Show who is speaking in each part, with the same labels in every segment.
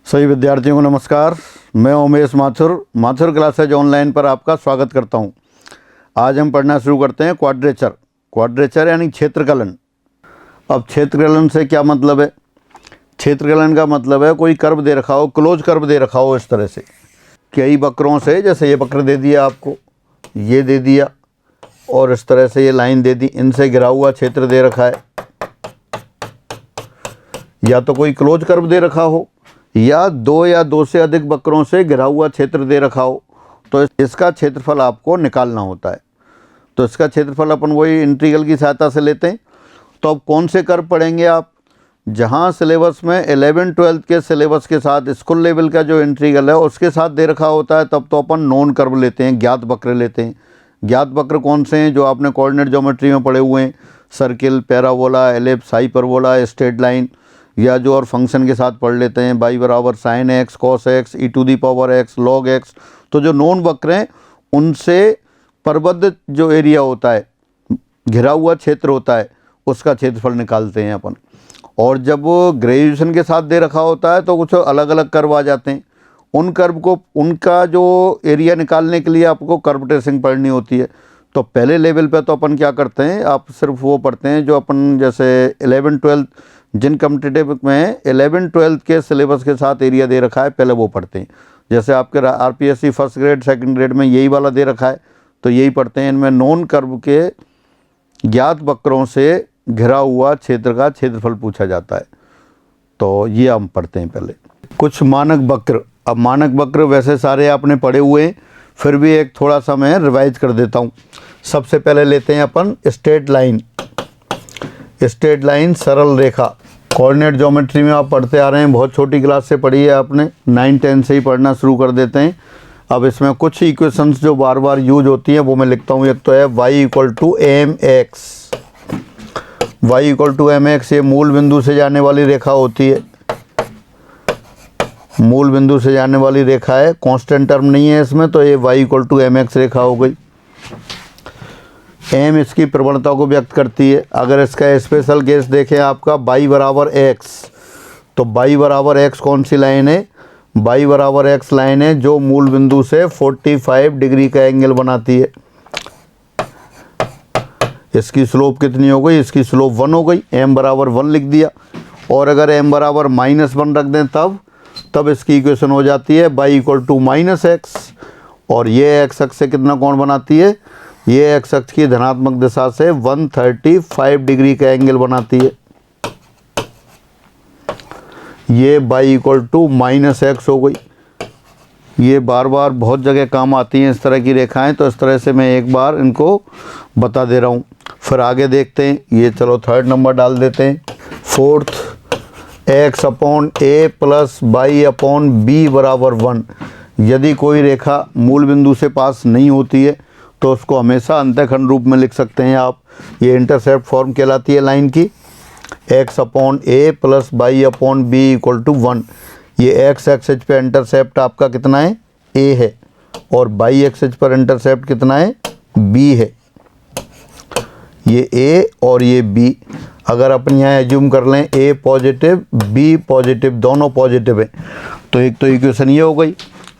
Speaker 1: सभी विद्यार्थियों को नमस्कार। मैं उमेश माथुर क्लासेज ऑनलाइन पर आपका स्वागत करता हूं। आज हम पढ़ना शुरू करते हैं क्वाड्रेचर यानी क्षेत्रकलन। अब क्षेत्रकलन से क्या मतलब है? क्षेत्रकलन का मतलब है कोई कर्व दे रखा हो, क्लोज कर्व दे रखा हो इस तरह से कई वक्रों से, जैसे ये वक्र दे दिया आपको, ये दे दिया और इस तरह से ये लाइन दे दी, इनसे घिरा हुआ क्षेत्र दे रखा है। या तो कोई क्लोज कर्व दे रखा हो या दो से अधिक वक्रों से घिरा हुआ क्षेत्र दे रखा हो, तो इसका क्षेत्रफल आपको निकालना होता है। तो इसका क्षेत्रफल अपन वही इंटीग्रल की सहायता से लेते हैं। तो अब कौन से कर्व पढ़ेंगे आप? जहाँ सिलेबस में 11-12 के सिलेबस के साथ स्कूल लेवल का जो इंटीग्रल है उसके साथ दे रखा होता है, तब तो अपन नॉन कर्व लेते हैं, ज्ञात वक्र लेते हैं। ज्ञात वक्र कौन से हैं? जो आपने कोऑर्डिनेट ज्योमेट्री में पढ़े हुए हैं, circle, parabola, ellipse, hyperbola, straight line, या जो और फंक्शन के साथ पढ़ लेते हैं, बाई बराबर sign x, cos x, e⁻x, log x. तो जो नॉन वक्र हैं उनसे प्रबद्ध जो एरिया होता है, घिरा हुआ क्षेत्र होता है, उसका क्षेत्रफल निकालते हैं अपन। और जब ग्रेजुएशन के साथ दे रखा होता है तो कुछ अलग अलग कर्व आ जाते हैं। उन कर्व को, उनका जो एरिया निकालने के लिए आपको कर्व ट्रेसिंग पढ़नी होती है। तो पहले लेवल पे तो अपन क्या करते हैं, आप सिर्फ वो पढ़ते हैं जो अपन जैसे 11-12 जिन कॉम्पिटिटिव में 11-12 के सिलेबस के साथ एरिया दे रखा है, पहले वो पढ़ते हैं। जैसे आपके RPSC first grade, second grade में यही वाला दे रखा है, तो यही पढ़ते हैं। इनमें नॉन कर्व के ज्ञात वक्रों से घिरा हुआ क्षेत्र का क्षेत्रफल पूछा जाता है, तो ये हम पढ़ते हैं पहले। कुछ मानक वक्र। अब मानक वक्र वैसे सारे आपने पढ़े हुए हैं, फिर भी एक थोड़ा सा मैं रिवाइज कर देता हूँ। सबसे पहले लेते हैं अपन स्ट्रेट लाइन। स्ट्रेट लाइन, सरल रेखा। कोऑर्डिनेट ज्योमेट्री में आप पढ़ते आ रहे हैं, बहुत छोटी क्लास से पढ़ी है आपने, 9-10 से ही पढ़ना शुरू कर देते हैं। अब इसमें कुछ इक्वेशंस जो बार बार यूज होती हैं वो मैं लिखता हूँ। एक तो है y = mx। y = mx, ये मूल बिंदु से जाने वाली रेखा होती है। मूल बिंदु से जाने वाली रेखा है, कांस्टेंट टर्म नहीं है इसमें, तो ये y = mx रेखा हो गई। m इसकी प्रवणता को व्यक्त करती है। अगर इसका स्पेशल केस देखें आपका y = x, तो y = x कौन सी लाइन है? y = x लाइन है जो मूल बिंदु से 45 डिग्री का एंगल बनाती है। इसकी स्लोप कितनी हो गई? इसकी स्लोप 1 हो गई। m = 1 लिख दिया। और अगर m = -1 रख दें तब इसकी इक्वेशन हो जाती है y = -x। और ये x अक्ष से कितना कोण बनाती है? ये x अक्ष की धनात्मक दिशा से 135 डिग्री का एंगल बनाती है। ये y = -x हो गई। ये बार बार बहुत जगह काम आती हैं इस तरह की रेखाएं, तो इस तरह से मैं एक बार इनको बता दे रहा हूँ। फिर आगे देखते हैं। ये चलो थर्ड नंबर डाल देते हैं। Fourth, x/a + y/b = 1। यदि कोई रेखा मूल बिंदु से पास नहीं होती है तो उसको हमेशा अंतःखंड रूप में लिख सकते हैं आप। ये इंटरसेप्ट फॉर्म कहलाती है लाइन की। x/a + y/b = 1। ये x एक्सिस पे इंटरसेप्ट आपका कितना है? a है। और y एक्सिस पर इंटरसेप्ट कितना है? b है। ये a और ये b। अगर अपन यहाँ एज्यूम कर लें a पॉजिटिव, b पॉजिटिव, दोनों पॉजिटिव है, तो एक तो इक्वेशन ये हो गई,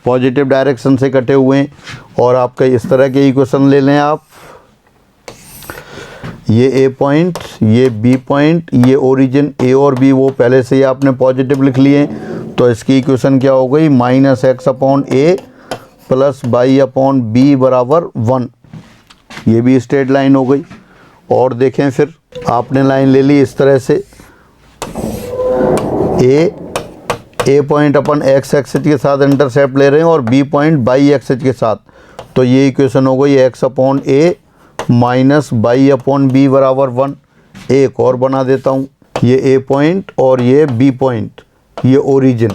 Speaker 1: पॉजिटिव डायरेक्शन से कटे हुए हैं। और आपका इस तरह के इक्वेशन ले लें आप। ये a पॉइंट, ये b पॉइंट, ये ओरिजिन a और b वो पहले से ही आपने पॉजिटिव लिख लिए। तो इसकी इक्वेशन क्या हो गई? -x/a + y/b = 1। ये भी स्ट्रेट लाइन हो गई। और देखें, फिर आपने लाइन ले ली इस तरह से। a point upon x axis के साथ इंटरसेप्ट ले रहे हैं और b पॉइंट y एक्सिस के साथ, तो ये इक्वेशन हो गई x/a - y/b = 1। एक और बना देता हूँ। ये a पॉइंट और ये b पॉइंट, ये ओरिजिन।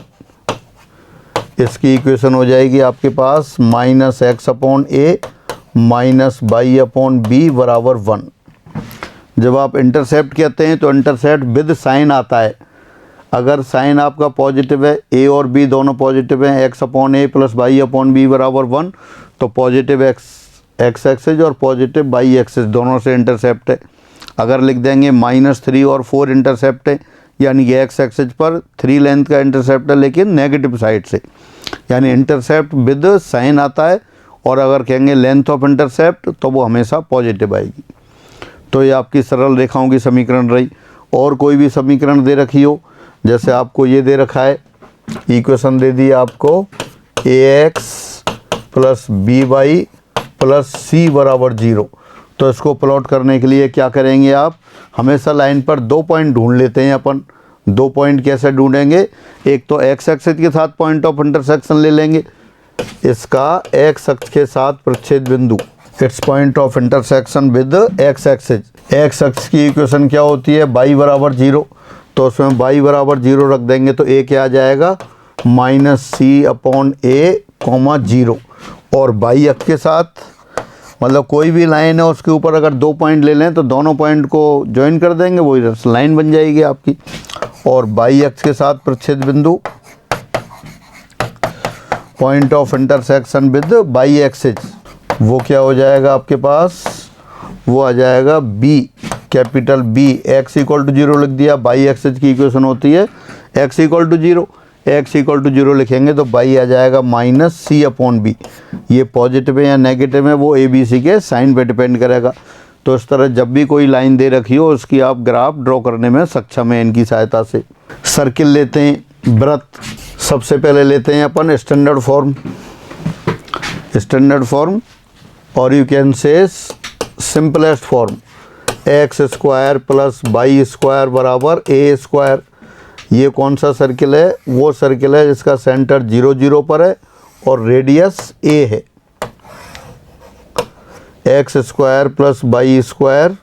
Speaker 1: इसकी इक्वेशन हो जाएगी आपके पास -x/a - y/b = 1। जब आप इंटरसेप्ट कहते हैं तो इंटरसेप्ट विद साइन आता है। अगर साइन आपका पॉजिटिव है, a और b दोनों पॉजिटिव हैं, x/a + y/b = 1, तो पॉजिटिव x एक्सिस और पॉजिटिव y एक्सिस दोनों से इंटरसेप्ट है। अगर लिख देंगे -3 और 4 इंटरसेप्ट है, यानी कि एक्स एक्सिस पर 3 लेंथ का इंटरसेप्ट है लेकिन नेगेटिव साइड से, यानी इंटरसेप्ट विद साइन आता है, और अगर कहेंगे लेंथ ऑफ इंटरसेप्ट तो वो हमेशा पॉजिटिव आएगी। तो ये आपकी सरल रेखाओं की समीकरण रही। और कोई भी समीकरण दे रखी हो, जैसे आपको ये दे रखा है, इक्वेशन दे दी आपको ax plus by plus c बराबर 0, तो इसको प्लॉट करने के लिए क्या करेंगे आप, हमेशा लाइन पर 2 पॉइंट ढूंढ लेते हैं अपन। 2 पॉइंट कैसे ढूंढेंगे, एक तो एक्स एक्सिस के साथ पॉइंट ऑफ इंटरसेक्शन ले लेंगे, इसका एक्स अक्ष के साथ प्रच्छेद बिंदु, it's point of intersection with x axis. X अक्ष की इक्वेशन क्या होती है, y बराबर 0, तो उसमें y बराबर 0 रख देंगे तो a क्या आ जाएगा, -c/a, 0। और y अक्ष के साथ मतलब कोई भी लाइन है उसके ऊपर अगर 2 पॉइंट ले लें तो दोनों पॉइंट को ज्वाइन कर देंगे, वही लाइन बन जाएगी आपकी। और y अक्ष के साथ प्रच्छेद बिंदु, point of intersection with y axis, वो क्या हो जाएगा आपके पास, वो आ जाएगा b, कैपिटल B। x = 0 लिख दिया, y एक्सिस की इक्वेशन होती है x = 0, x = 0 लिखेंगे तो y आ जाएगा -c/b। ये पॉजिटिव है या नेगेटिव है वो ABC के साइन पे डिपेंड करेगा। तो इस तरह जब भी कोई लाइन दे रखी हो उसकी आप ग्राफ ड्रॉ करने में सक्षम हैं इनकी सहायता से। सर्किल लेते हैं, वृत्त सबसे पहले लेते हैं अपन स्टैंडर्ड फॉर्म, और यू कैन से simplest form, x² plus y² बराबर a²। ये कौन सा सर्किल है, वो सर्किल है जिसका सेंटर 0 0 पर है और रेडियस a है। x² प्लस y²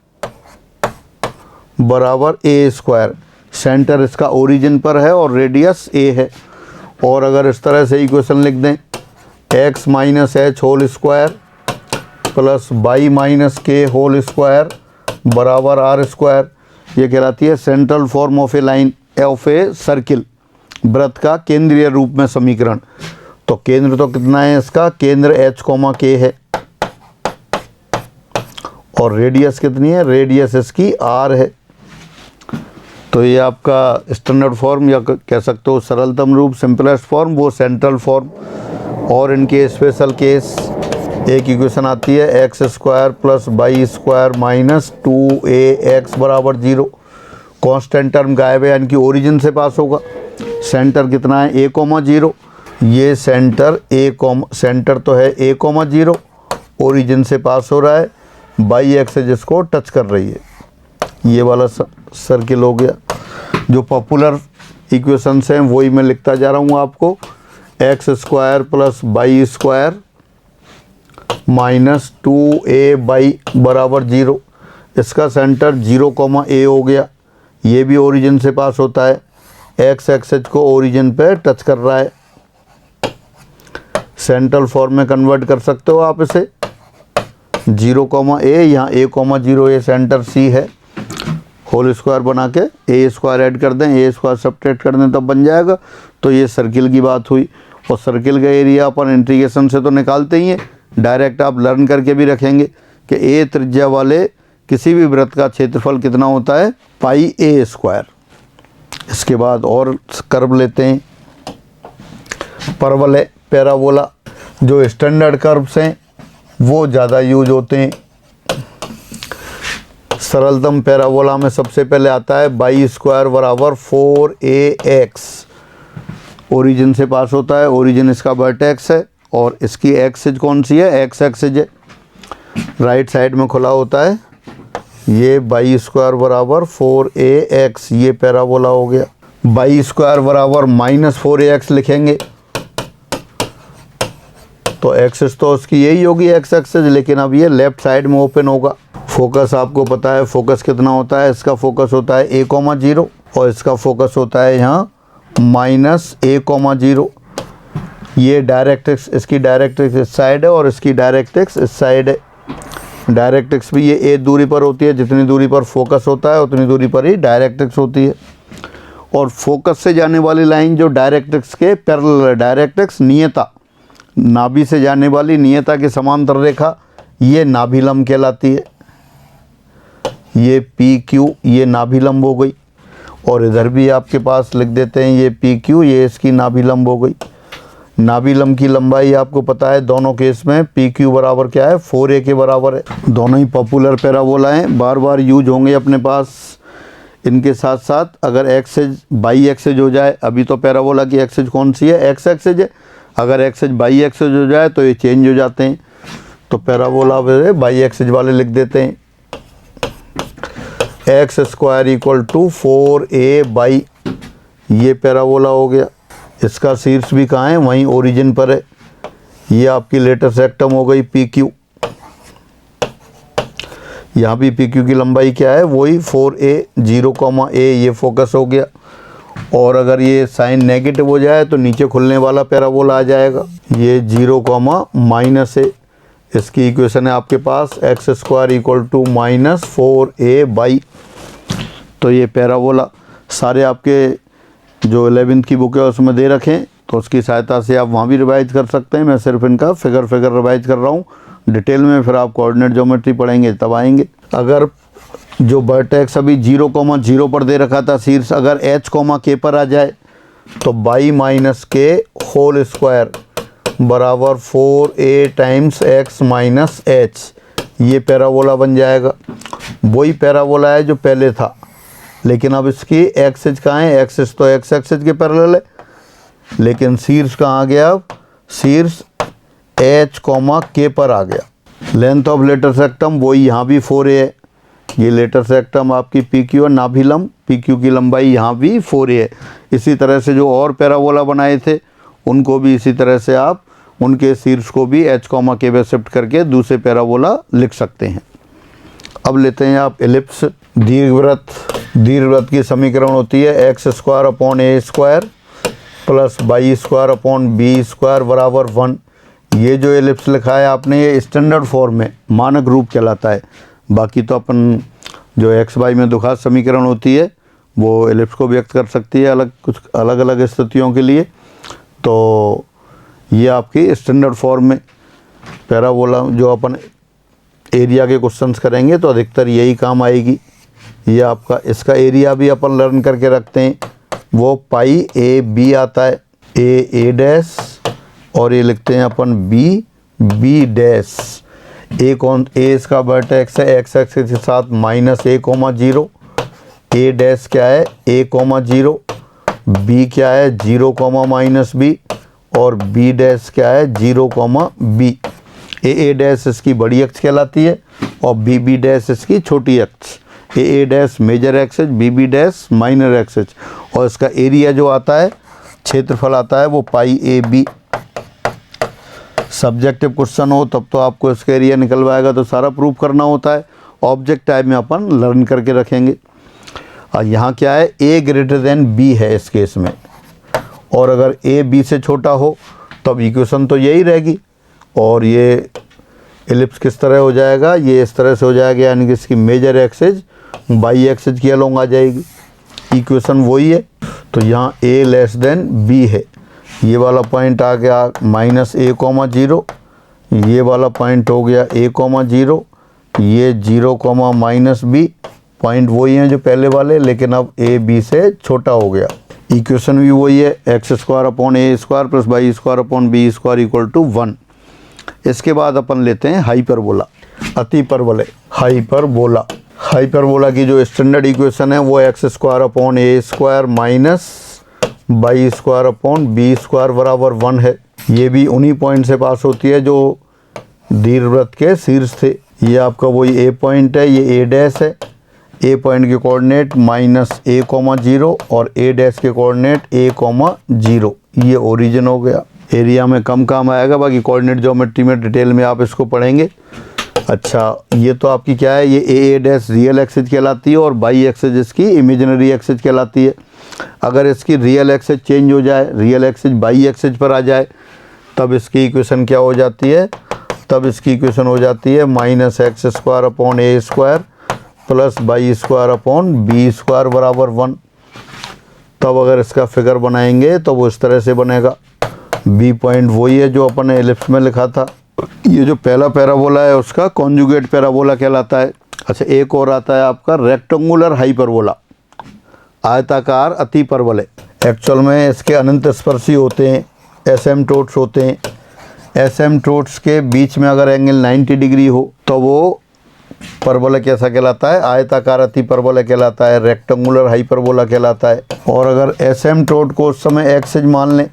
Speaker 1: बराबर a², सेंटर इसका ओरिजिन पर है और रेडियस a है। और अगर इस तरह से इक्वेशन लिख दें, x - h whole square plus y - k whole square बराबर r², ये कहलाती है central form of a line of a circle, वृत्त का केंद्रीय रूप में समीकरण। तो केंद्र तो कितना है इसका, केंद्र h, k है, और रेडियस कितनी है, रेडियस इसकी r है। तो ये आपका स्टैंडर्ड फॉर्म या कह सकते हो सरलतम रूप, सिंपलेस्ट फॉर्म, वो सेंट्रल फॉर्म। और इनके स्पेशल केस, एक इक्वेशन आती है x² plus y² minus 2ax बराबर 0। कांस्टेंट टर्म गायब है यानी कि ओरिजिन से पास होगा। सेंटर कितना है, a, 0। ये सेंटर सेंटर तो है a, 0, ओरिजिन से पास हो रहा है, y एक्सिस जिसको टच कर रही है। ये वाला सर्किल हो गया। जो पॉपुलर इक्वेशंस हैं वही मैं लिखता जा रहा हूँ आपको, x² plus y² minus 2ay बराबर 0। इसका सेंटर 0, a हो गया, ये भी ओरिजिन से पास होता है, x एक्सिस को ओरिजिन पे टच कर रहा है। सेंट्रल फॉर्म में कन्वर्ट कर सकते हो आप इसे, 0, a, यहाँ a, 0, ये सेंटर C है, होल स्क्वायर बना के a² ऐड कर दें, a² सब्ट्रैक्ट कर दें तब बन जाएगा। तो ये सर्किल की बात हुई। और सर्किल का एरिया अपन इंटीग्रेशन से तो निकालते ही हैं, डायरेक्ट आप लर्न करके भी रखेंगे कि a त्रिज्या वाले किसी भी वृत्त का क्षेत्रफल कितना होता है, πa²। इसके बाद और कर्व लेते हैं, परवलय, पैराबोला। जो स्टैंडर्ड कर्व्स हैं वो ज़्यादा यूज होते हैं। सरलतम पैराबोला में सबसे पहले आता है y² बराबर 4ax, ओरिजिन से पास होता है, ओरिजिन इसका वर्टेक्स है और इसकी एक्सिस कौन सी है, x एक्सिस है, राइट साइड में खुला होता है। ये y² बराबर 4ax, ये पैराबोला हो गया। y² बराबर -4ax लिखेंगे तो एक्सिस तो उसकी यही होगी x एक्सिस, लेकिन अब ये लेफ्ट साइड में ओपन होगा। फोकस आपको पता है, फोकस कितना होता है, इसका फोकस होता है a, 0 और इसका फोकस होता है यहाँ -a, 0। ये डायरेक्ट्रिक्स, इसकी डायरेक्ट्रिक्स इस साइड है और इसकी डायरेक्ट्रिक्स इस साइड है। डायरेक्ट्रिक्स भी ये a दूरी पर होती है, जितनी दूरी पर फोकस होता है उतनी दूरी पर ही डायरेक्ट्रिक्स होती है। और फोकस से जाने वाली लाइन जो डायरेक्ट्रिक्स के पैरेलल है, डायरेक्ट्रिक्स नियता, नाभि से जाने वाली नियता की समांतर रेखा, ये नाभिलंब कहलाती है। ये PQ, ये नाभिलंब हो गई। और इधर भी आपके पास लिख देते हैं ये पी क्यू, ये इसकी नाभि लंब हो गई। नाभि लंब की लंबाई आपको पता है दोनों केस में पी क्यू बराबर क्या है, 4a के बराबर है। दोनों ही पॉपुलर पैराबोला हैं, बार बार यूज होंगे अपने पास। इनके साथ साथ अगर एक्सेज बाई एक्सेज हो जाए, अभी तो पैराबोला की एक्सेज कौन सी है, एक्स एक्सेज है, अगर एक्सेज बाई एक्सेज हो जाए तो ये चेंज हो जाते हैं। तो पैराबोला बाई एक्सेज वाले लिख देते हैं, X square equal to 4a y, ये पैराबोला हो गया। इसका शीर्ष भी कहाँ है, वहीं ओरिजिन पर है। ये आपकी लेटेस्ट सेक्टम हो गई पी क्यू। यहाँ भी पी क्यू की लंबाई क्या है, वही 4a 0, a, ये फोकस हो गया। और अगर ये साइन नेगेटिव हो जाए तो नीचे खुलने वाला पैराबोला आ जाएगा, ये 0, -a। इसकी इक्वेशन है आपके पास X square equal to -4a Y. तो ये पैराबोला सारे आपके जो 11th की बुक है उसमें दे रखें, तो उसकी सहायता से आप वहाँ भी रिवाइज कर सकते हैं। मैं सिर्फ इनका फिगर रिवाइज कर रहा हूँ, डिटेल में फिर आप कोऑर्डिनेट ज्योमेट्री पढ़ेंगे तब आएंगे। अगर जो वर्टेक्स अभी 0, 0 पर दे रखा था शीर्ष, अगर h, k पर आ जाए तो बाई माइनस के होल स्क्वायर बराबर 4a times x minus h, ये पैराबोला बन जाएगा। वही पैराबोला है जो पहले था, लेकिन अब इसकी एक्सेज कहाँ है, एक्सेज तो एक्स एक्सेज के पैरेलल है, लेकिन शीर्ष कहाँ आ गया, अब शीर्ष h, k पर आ गया। लेंथ ऑफ लेटर सेक्टम वही यहाँ भी 4a है, ये लेटर सेक्टम आपकी पी क्यू और नाभि लंब, पी क्यू की लंबाई यहाँ भी 4a है। इसी तरह से जो और पैराबोला बनाए थे उनको भी इसी तरह से आप उनके शीर्ष को भी h, k पे शिफ्ट करके दूसरे पैराबोला लिख सकते हैं। अब लेते हैं आप एलिप्स। दीर्घवृत्त की समीकरण होती है X square upon a square plus Y square upon B square बराबर 1। ये जो एलिप्स लिखा है आपने, ये स्टैंडर्ड फॉर्म में मानक रूप कहलाता है। बाकी तो अपन जो एक्स वाई में दुघात समीकरण होती है वो एलिप्स को व्यक्त कर सकती है कुछ अलग अलग स्थितियों के लिए। तो ये आपकी स्टैंडर्ड फॉर्म में पैराबोला जो अपन एरिया के क्वेश्चंस करेंगे तो अधिकतर यही काम आएगी। ये आपका इसका एरिया भी अपन लर्न करके रखते हैं, वो पाई ए बी आता है, ए डैश, और ये लिखते हैं अपन बी डैश। ए इसका वर्टेक्स है एक्स एक्सिस के साथ -a, 0, ए डैश क्या है a, 0, बी क्या है 0, -b, और बी डैश क्या है 0, b। ए डैश इसकी बड़ी अक्ष कहलाती है और बी डैश इसकी छोटी अक्ष। A dash major axes, B dash minor axes, और इसका एरिया जो आता है, क्षेत्रफल आता है, वो पाई ए बी। सब्जेक्टिव क्वेश्चन हो तब तो आपको इसका एरिया निकलवाएगा तो सारा प्रूफ करना होता है। ऑब्जेक्ट टाइप में अपन लर्न करके रखेंगे। और यहाँ क्या है, a ग्रेटर देन b है इस केस में, और अगर a b से छोटा हो तब इक्वेशन तो यही रहेगी। और ये एलिप्स किस तरह हो जाएगा, ये इस तरह से हो जाएगा, यानी कि इसकी मेजर एक्सेज बाई एक्सेज की अलोंग आ जाएगी। इक्वेशन वही है। तो यहाँ a लेस देन b है, ये वाला पॉइंट आ गया -a, 0, ये वाला पॉइंट हो गया a, 0, ये 0, -b पॉइंट वही हैं जो पहले वाले, लेकिन अब a b से छोटा हो गया। इक्वेशन भी वही है, X square upon a square plus Y square upon B square equal to 1। इसके बाद अपन लेते हैं हाइपरबोला, अतिपरवलय। हाइपरबोला की जो स्टैंडर्ड इक्वेशन है वो X square upon a square minus Y square upon B square बराबर 1 है। ये भी उन्हीं पॉइंट से पास होती है जो दीर्घवृत्त के शीर्ष थे। ये आपका वही ए पॉइंट है, ये ए डैश है। ए पॉइंट के कोऑर्डिनेट -a, 0 और ए डैश के कोऑर्डिनेट a, 0, ये ओरिजिन हो गया। एरिया में कम काम आएगा, बाकी कोऑर्डिनेट ज्योमेट्री में डिटेल में आप इसको पढ़ेंगे। अच्छा, ये तो आपकी क्या है, ये ए डैश रियल एक्सेज कहलाती है और बाई एक्सेज इसकी इमेजिनरी एक्सेज कहलाती है। अगर इसकी रियल एक्सेज चेंज हो जाए, रियल एक्सेज बाई एक्सेज पर आ जाए, तब इसकी इक्वेशन क्या हो जाती है, तब इसकी इक्वेशन हो जाती है -x square upon a square plus Y square upon B square बराबर 1। तब अगर इसका फिगर बनाएंगे तो वो इस तरह से बनेगा। बी पॉइंट वही है जो अपन ने एलिप्स में लिखा था। ये जो पहला पैराबोला है उसका कॉन्जुगेट पैराबोला कहलाता है। अच्छा, एक और आता है आपका रेक्टेंगुलर हाइपरबोला। आयताकार अति परवल है। एक्चुअल में इसके अनंत स्पर्शी होते हैं, एसिम्प्टोट्स होते हैं। एसिम्प्टोट्स के बीच में अगर एंगल 90 डिग्री हो तो वो परवलय कैसा कहलाता है? आयताकार अति परवलय कहलाता है, रेक्टेंगुलर हाइपरबोला कहलाता है। और अगर एसिम्प्टोट को उस समय एक्सेज मान लें,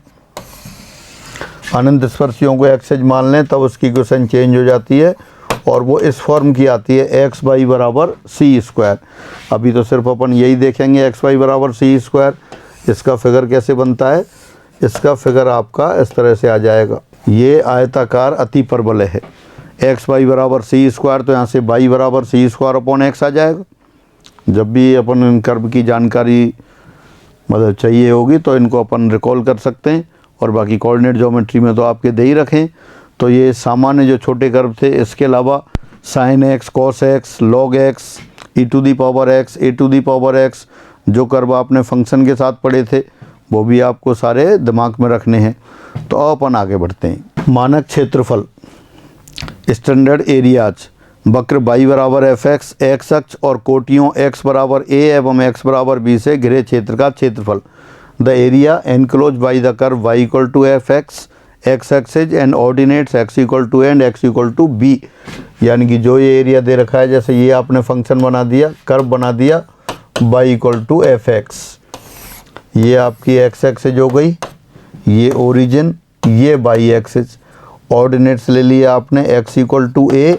Speaker 1: अनंत स्पर्शियों को एक्सेज मान लें, तब उसकी इक्वेशन चेंज हो जाती है और वो इस फॉर्म की आती है एक्स वाई बराबर सी स्क्वायर। अभी तो सिर्फ अपन यही देखेंगे एक्स वाई बराबर सी स्क्वायर। इसका फिगर कैसे बनता है? इसका फिगर आपका इस तरह से आ जाएगा। ये आयताकार अति परवलय है, एक्स वाई बराबर सी स्क्वायर, तो यहाँ से वाई बराबर सी स्क्वायर अपॉन एक्स आ जाएगा। जब भी अपन कर्व की जानकारी मतलब चाहिए होगी तो इनको अपन रिकॉल कर सकते हैं, और बाकी कोऑर्डिनेट ज्योमेट्री में तो आपके दे ही रखें। तो ये सामान्य जो छोटे कर्व थे, इसके अलावा sine x, cos x, log x, e to the power x, a to the power x, जो कर्व आपने फंक्शन के साथ पढ़े थे वो भी आपको सारे दिमाग में रखने हैं। तो अपन आगे बढ़ते हैं। मानक क्षेत्रफल, स्टैंडर्ड एरियाज, वक्र y बराबर एफ एक्स, एक्स अक्ष और कोटियों x बराबर a एवं x बराबर b से घिरे क्षेत्र का क्षेत्रफल। The area enclose by the curve y equal to f x, x axes and ordinates x equal to and x equal to b। यानी कि जो ये एरिया दे रखा है, जैसे ये आपने फंक्शन बना दिया, कर्व बना दिया y equal to f x, ये आपकी x एक्सेज हो गई, ये ओरिजिन, ये y एक्सेज, ऑर्डिनेट्स ले लिया आपने x इक्वल टू a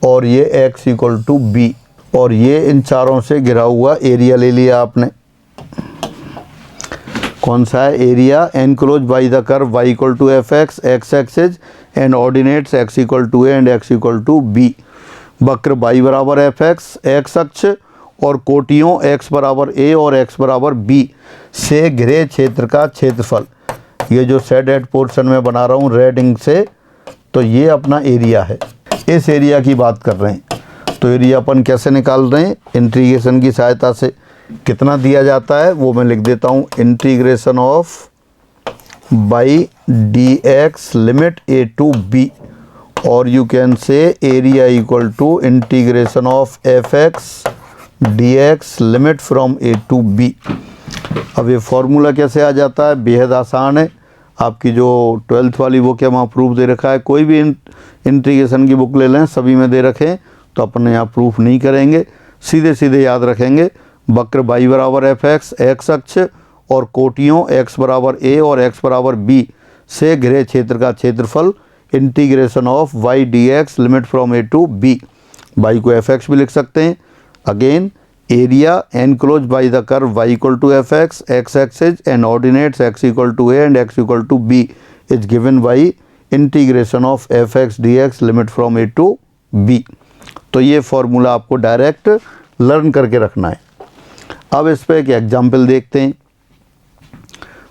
Speaker 1: और ये x इक्वल टू b, और ये इन चारों से घिरा हुआ एरिया ले लिया आपने। कौन सा है? Area enclose by the curve y equal to f x, x axes and ordinates x equal to a and x equal to b। वक्र y बराबर एफ एक्स, एक्स अक्ष और कोटियों x बराबर a और x बराबर b से घिरे क्षेत्र का क्षेत्रफल। ये जो शेडेड पोर्शन में बना रहा हूँ रेड इंक से, तो ये अपना एरिया है। इस एरिया की बात कर रहे हैं। तो एरिया अपन कैसे निकाल रहे हैं? इंटीग्रेशन की सहायता से। कितना दिया जाता है वो मैं लिख देता हूँ, integration of Y D x limit A to B, और you can say area equal to integration of F x D x limit from A to B. अब ये फॉर्मूला कैसे आ जाता है? बेहद आसान है। आपकी जो 12th वाली बुक है वहाँ प्रूफ दे रखा है। कोई भी इंटीग्रेशन की बुक ले लें, सभी में दे रखें, तो अपन यहाँ प्रूफ नहीं करेंगे, सीधे सीधे याद रखेंगे। वक्र y बराबर एफ एक्स, एक्स अक्ष और कोटियों x बराबर a और x बराबर b से घिरे क्षेत्र का क्षेत्रफल, integration of y d x limit from a to b। y को एफ एक्स भी लिख सकते हैं। Again area enclose by the curve y equal to f x, x axes and ordinates x equal to a and x equal to b is given by integration of F x D x limit from a to b। तो ये formula आपको direct learn करके रखना है। अब इस पर एक एग्जाम्पल देखते हैं।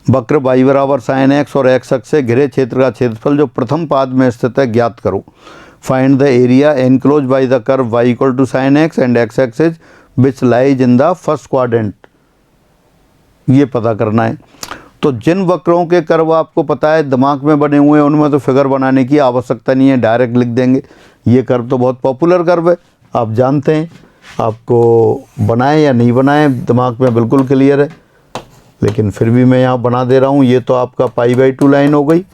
Speaker 1: वक्र y बराबर साइन एक्स और एक्स अक्ष से घिरे क्षेत्र का क्षेत्रफल जो प्रथम पाद में स्थित है ज्ञात करो। Find the area enclose by the curve y equal to sine x and x axes which lies in the first quadrant. ये पता करना है। तो जिन वक्रों के कर्व आपको पता है दिमाग में बने हुए हैं, उनमें तो फिगर बनाने की आवश्यकता नहीं है, डायरेक्ट लिख देंगे। ये कर्व तो बहुत पॉपुलर कर्व है, आप जानते हैं। आपको बनाए या नहीं बनाए दिमाग में बिल्कुल क्लियर है, लेकिन फिर भी मैं यहाँ बना दे रहा हूँ। ये तो आपका π/2 लाइन हो गई,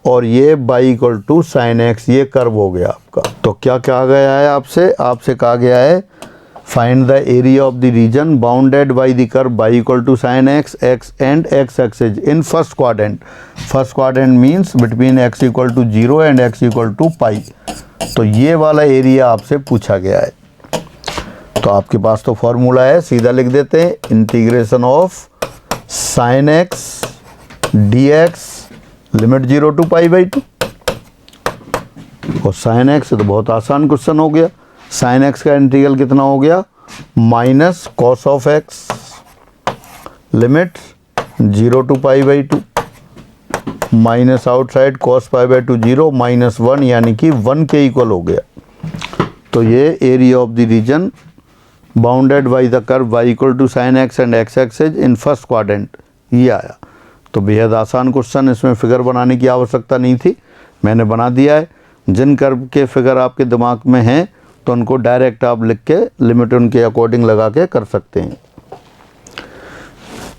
Speaker 1: और ये y equal to sine x, ये कर्व हो गया आपका। तो क्या कहा गया है आपसे कहा गया है find the area of the region bounded by the curve y equal to sine X, X and x axes in first quadrant. First quadrant means between x equal to 0 and x equal to pi. तो ये वाला area आपसे पूछा गया है। तो आपके पास तो फॉर्मूला है, सीधा लिख देते हैं, integration of sine X D x limit 0 to π/2। और साइन एक्स तो बहुत आसान क्वेश्चन हो गया। साइन एक्स का इंटीग्रल कितना हो गया? Minus cos of X limit 0 to π/2 minus outside cos π/2 0 minus 1, यानी कि 1 के इक्वल हो गया। तो ये area of the region bounded by the curve y equal to sine x and x axes in first quadrant, ये आया। तो बेहद आसान क्वेश्चन, इसमें फिगर बनाने की आवश्यकता नहीं थी, मैंने बना दिया है। जिन कर्व के फिगर आपके दिमाग में हैं तो उनको डायरेक्ट आप लिख के लिमिट उनके अकॉर्डिंग लगा के कर सकते हैं।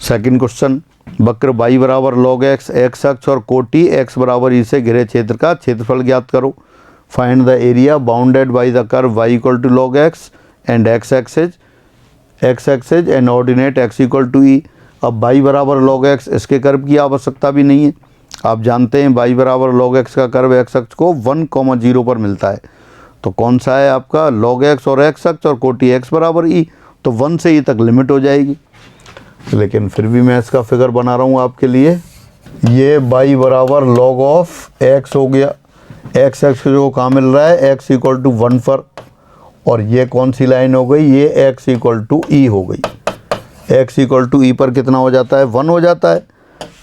Speaker 1: सेकंड क्वेश्चन, वक्र y बराबर log x, x अक्ष और कोटि x बराबर e से घिरे क्षेत्र का क्षेत्रफल ज्ञात करो। Find the area bounded by the curve y equal to log x and x axes and ordinate x equal to e। अब y बराबर log x, इसके कर्व की आवश्यकता भी नहीं है। आप जानते हैं y बराबर log x का कर्व x अक्ष को 1,0 पर मिलता है। तो कौन सा है आपका log x और x अक्ष और कोटि x बराबर e, तो 1 से e तक लिमिट हो जाएगी। लेकिन फिर भी मैं इसका फिगर बना रहा हूँ आपके लिए। ये y बराबर log ऑफ x हो गया, x अक्ष को कहाँ मिल रहा है x इक्वल टू 1 पर, और ये कौन सी लाइन हो गई, ये x इक्वल टू e हो गई। x इक्वल टू e पर कितना हो जाता है, 1 हो जाता है।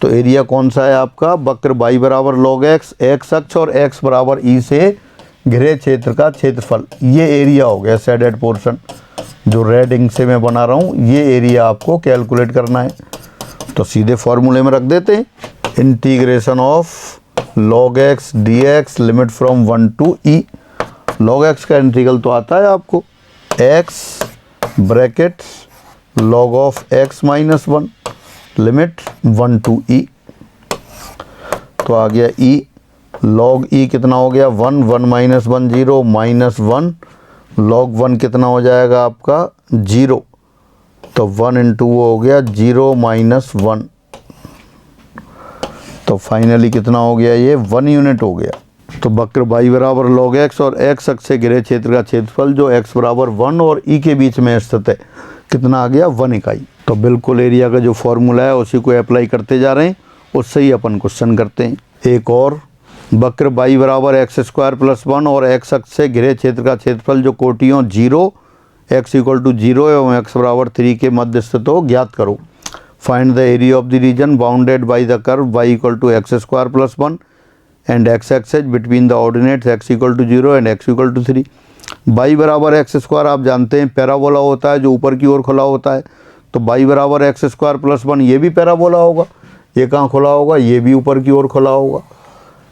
Speaker 1: तो एरिया कौन सा है आपका, वक्र y बराबर log x, x अक्ष और x बराबर e से घिरे क्षेत्र का क्षेत्रफल, ये एरिया हो गया। शेडेड पोर्शन जो रेड इंक से मैं बना रहा हूँ, ये एरिया आपको कैलकुलेट करना है। तो सीधे फॉर्मूले में रख देते हैं, integration of log x dx limit from 1 to e। log x का इंटीग्रल तो आता है आपको, x bracket log of x minus 1 limit 1 to e। तो आ गया e, log e कितना हो गया 1, 1 माइनस 1 0 माइनस 1, log 1 कितना हो जाएगा आपका 0। तो 1 इंटू वो हो गया 0 माइनस 1। तो फाइनली कितना हो गया, ये 1 यूनिट हो गया। तो वक्र y बराबर log x और x अक्ष से घिरे क्षेत्र का क्षेत्रफल जो x बराबर 1 और e के बीच में स्थित है, कितना आ गया 1 इकाई। तो बिल्कुल एरिया का जो फॉर्मूला है उसी को अप्लाई करते जा रहे हैं, उससे ही अपन क्वेश्चन करते हैं। एक और, वक्र y बराबर x स्क्वायर प्लस 1 और x अक्ष से घिरे क्षेत्र का क्षेत्रफल जो कोटियों 0, x इक्वल टू 0 एवं x बराबर 3 के मध्य स्थित हो, ज्ञात करो। Find the area of the region bounded by the curve y equal to x square plus 1 and x axes between the ordinates x equal to 0 and x equal to 3। y बराबर x square आप जानते हैं parabola होता है जो ऊपर की ओर खुला होता है। तो y बराबर x स्क्वायर प्लस 1, ये भी पैराबोला होगा। ये कहाँ खुला होगा, ये भी ऊपर की ओर खुला होगा,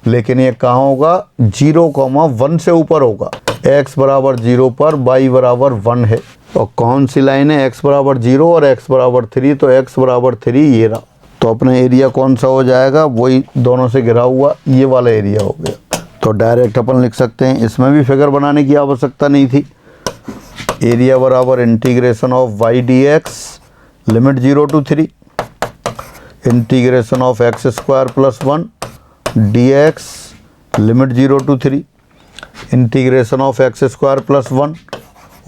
Speaker 1: लेकिन ये कहाँ होगा 0,1 से ऊपर होगा। x बराबर 0 पर y बराबर 1 है। और कौन सी लाइन है, x बराबर 0 और x बराबर 3, तो x बराबर 3 ये रहा। तो अपना एरिया कौन सा हो जाएगा, वही दोनों से घिरा हुआ ये वाला एरिया हो गया। तो डायरेक्ट अपन लिख सकते हैं, इसमें भी फिगर बनाने की आवश्यकता नहीं थी। एरिया बराबर integration of y dx limit 0 to 3 integration of x square plus 1 dx limit 0 to 3 integration of x square plus 1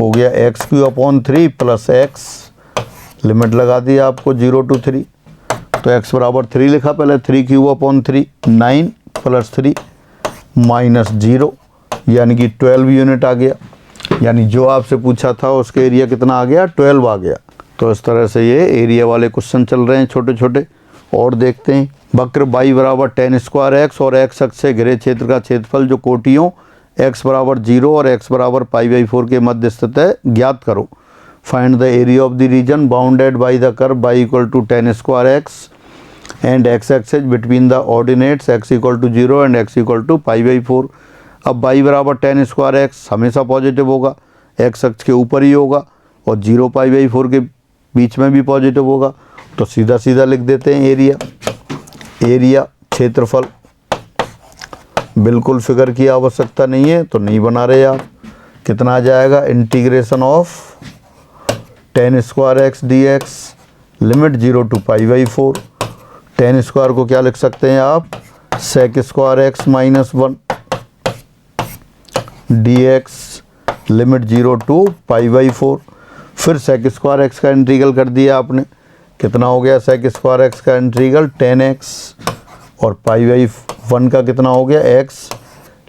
Speaker 1: हो गया x cube upon 3 plus x, limit लगा दी आपको 0 टू 3। तो x बराबर 3 लिखा पहले, 3 क्यू अपॉन 3 9 प्लस 3 माइनस 0, यानी कि 12 यूनिट आ गया। यानी जो आपसे पूछा था उसके एरिया कितना आ गया, 12 आ गया। तो इस तरह से ये एरिया वाले क्वेश्चन चल रहे हैं छोटे छोटे। और देखते हैं, वक्र y बराबर tan स्क्वायर x और x अक्ष से घिरे क्षेत्र का क्षेत्रफल जो कोटियों x बराबर 0 और x बराबर π/4 के मध्य स्थित है, ज्ञात करो। Find the area of the region bounded by the curve y equal to tan square x and x axes between the ordinates x equal to 0 and x equal to π/4। अब y बराबर tan square x हमेशा positive होगा, x अक्ष के ऊपर ही होगा, और 0 π/4 के बीच में भी पॉजिटिव होगा। तो सीधा सीधा लिख देते हैं एरिया क्षेत्रफल। बिल्कुल फिगर की आवश्यकता नहीं है तो नहीं बना रहे आप। कितना आ जाएगा, integration of tan square x dx limit 0 to π/4। tan square को क्या लिख सकते हैं आप, sec square x minus 1 dx limit 0 to π/4। फिर sec स्क्वायर x का इंटीग्रल कर दिया आपने, कितना हो गया sec स्क्वायर x का इंटीग्रल tan x, और π/1 का कितना हो गया x,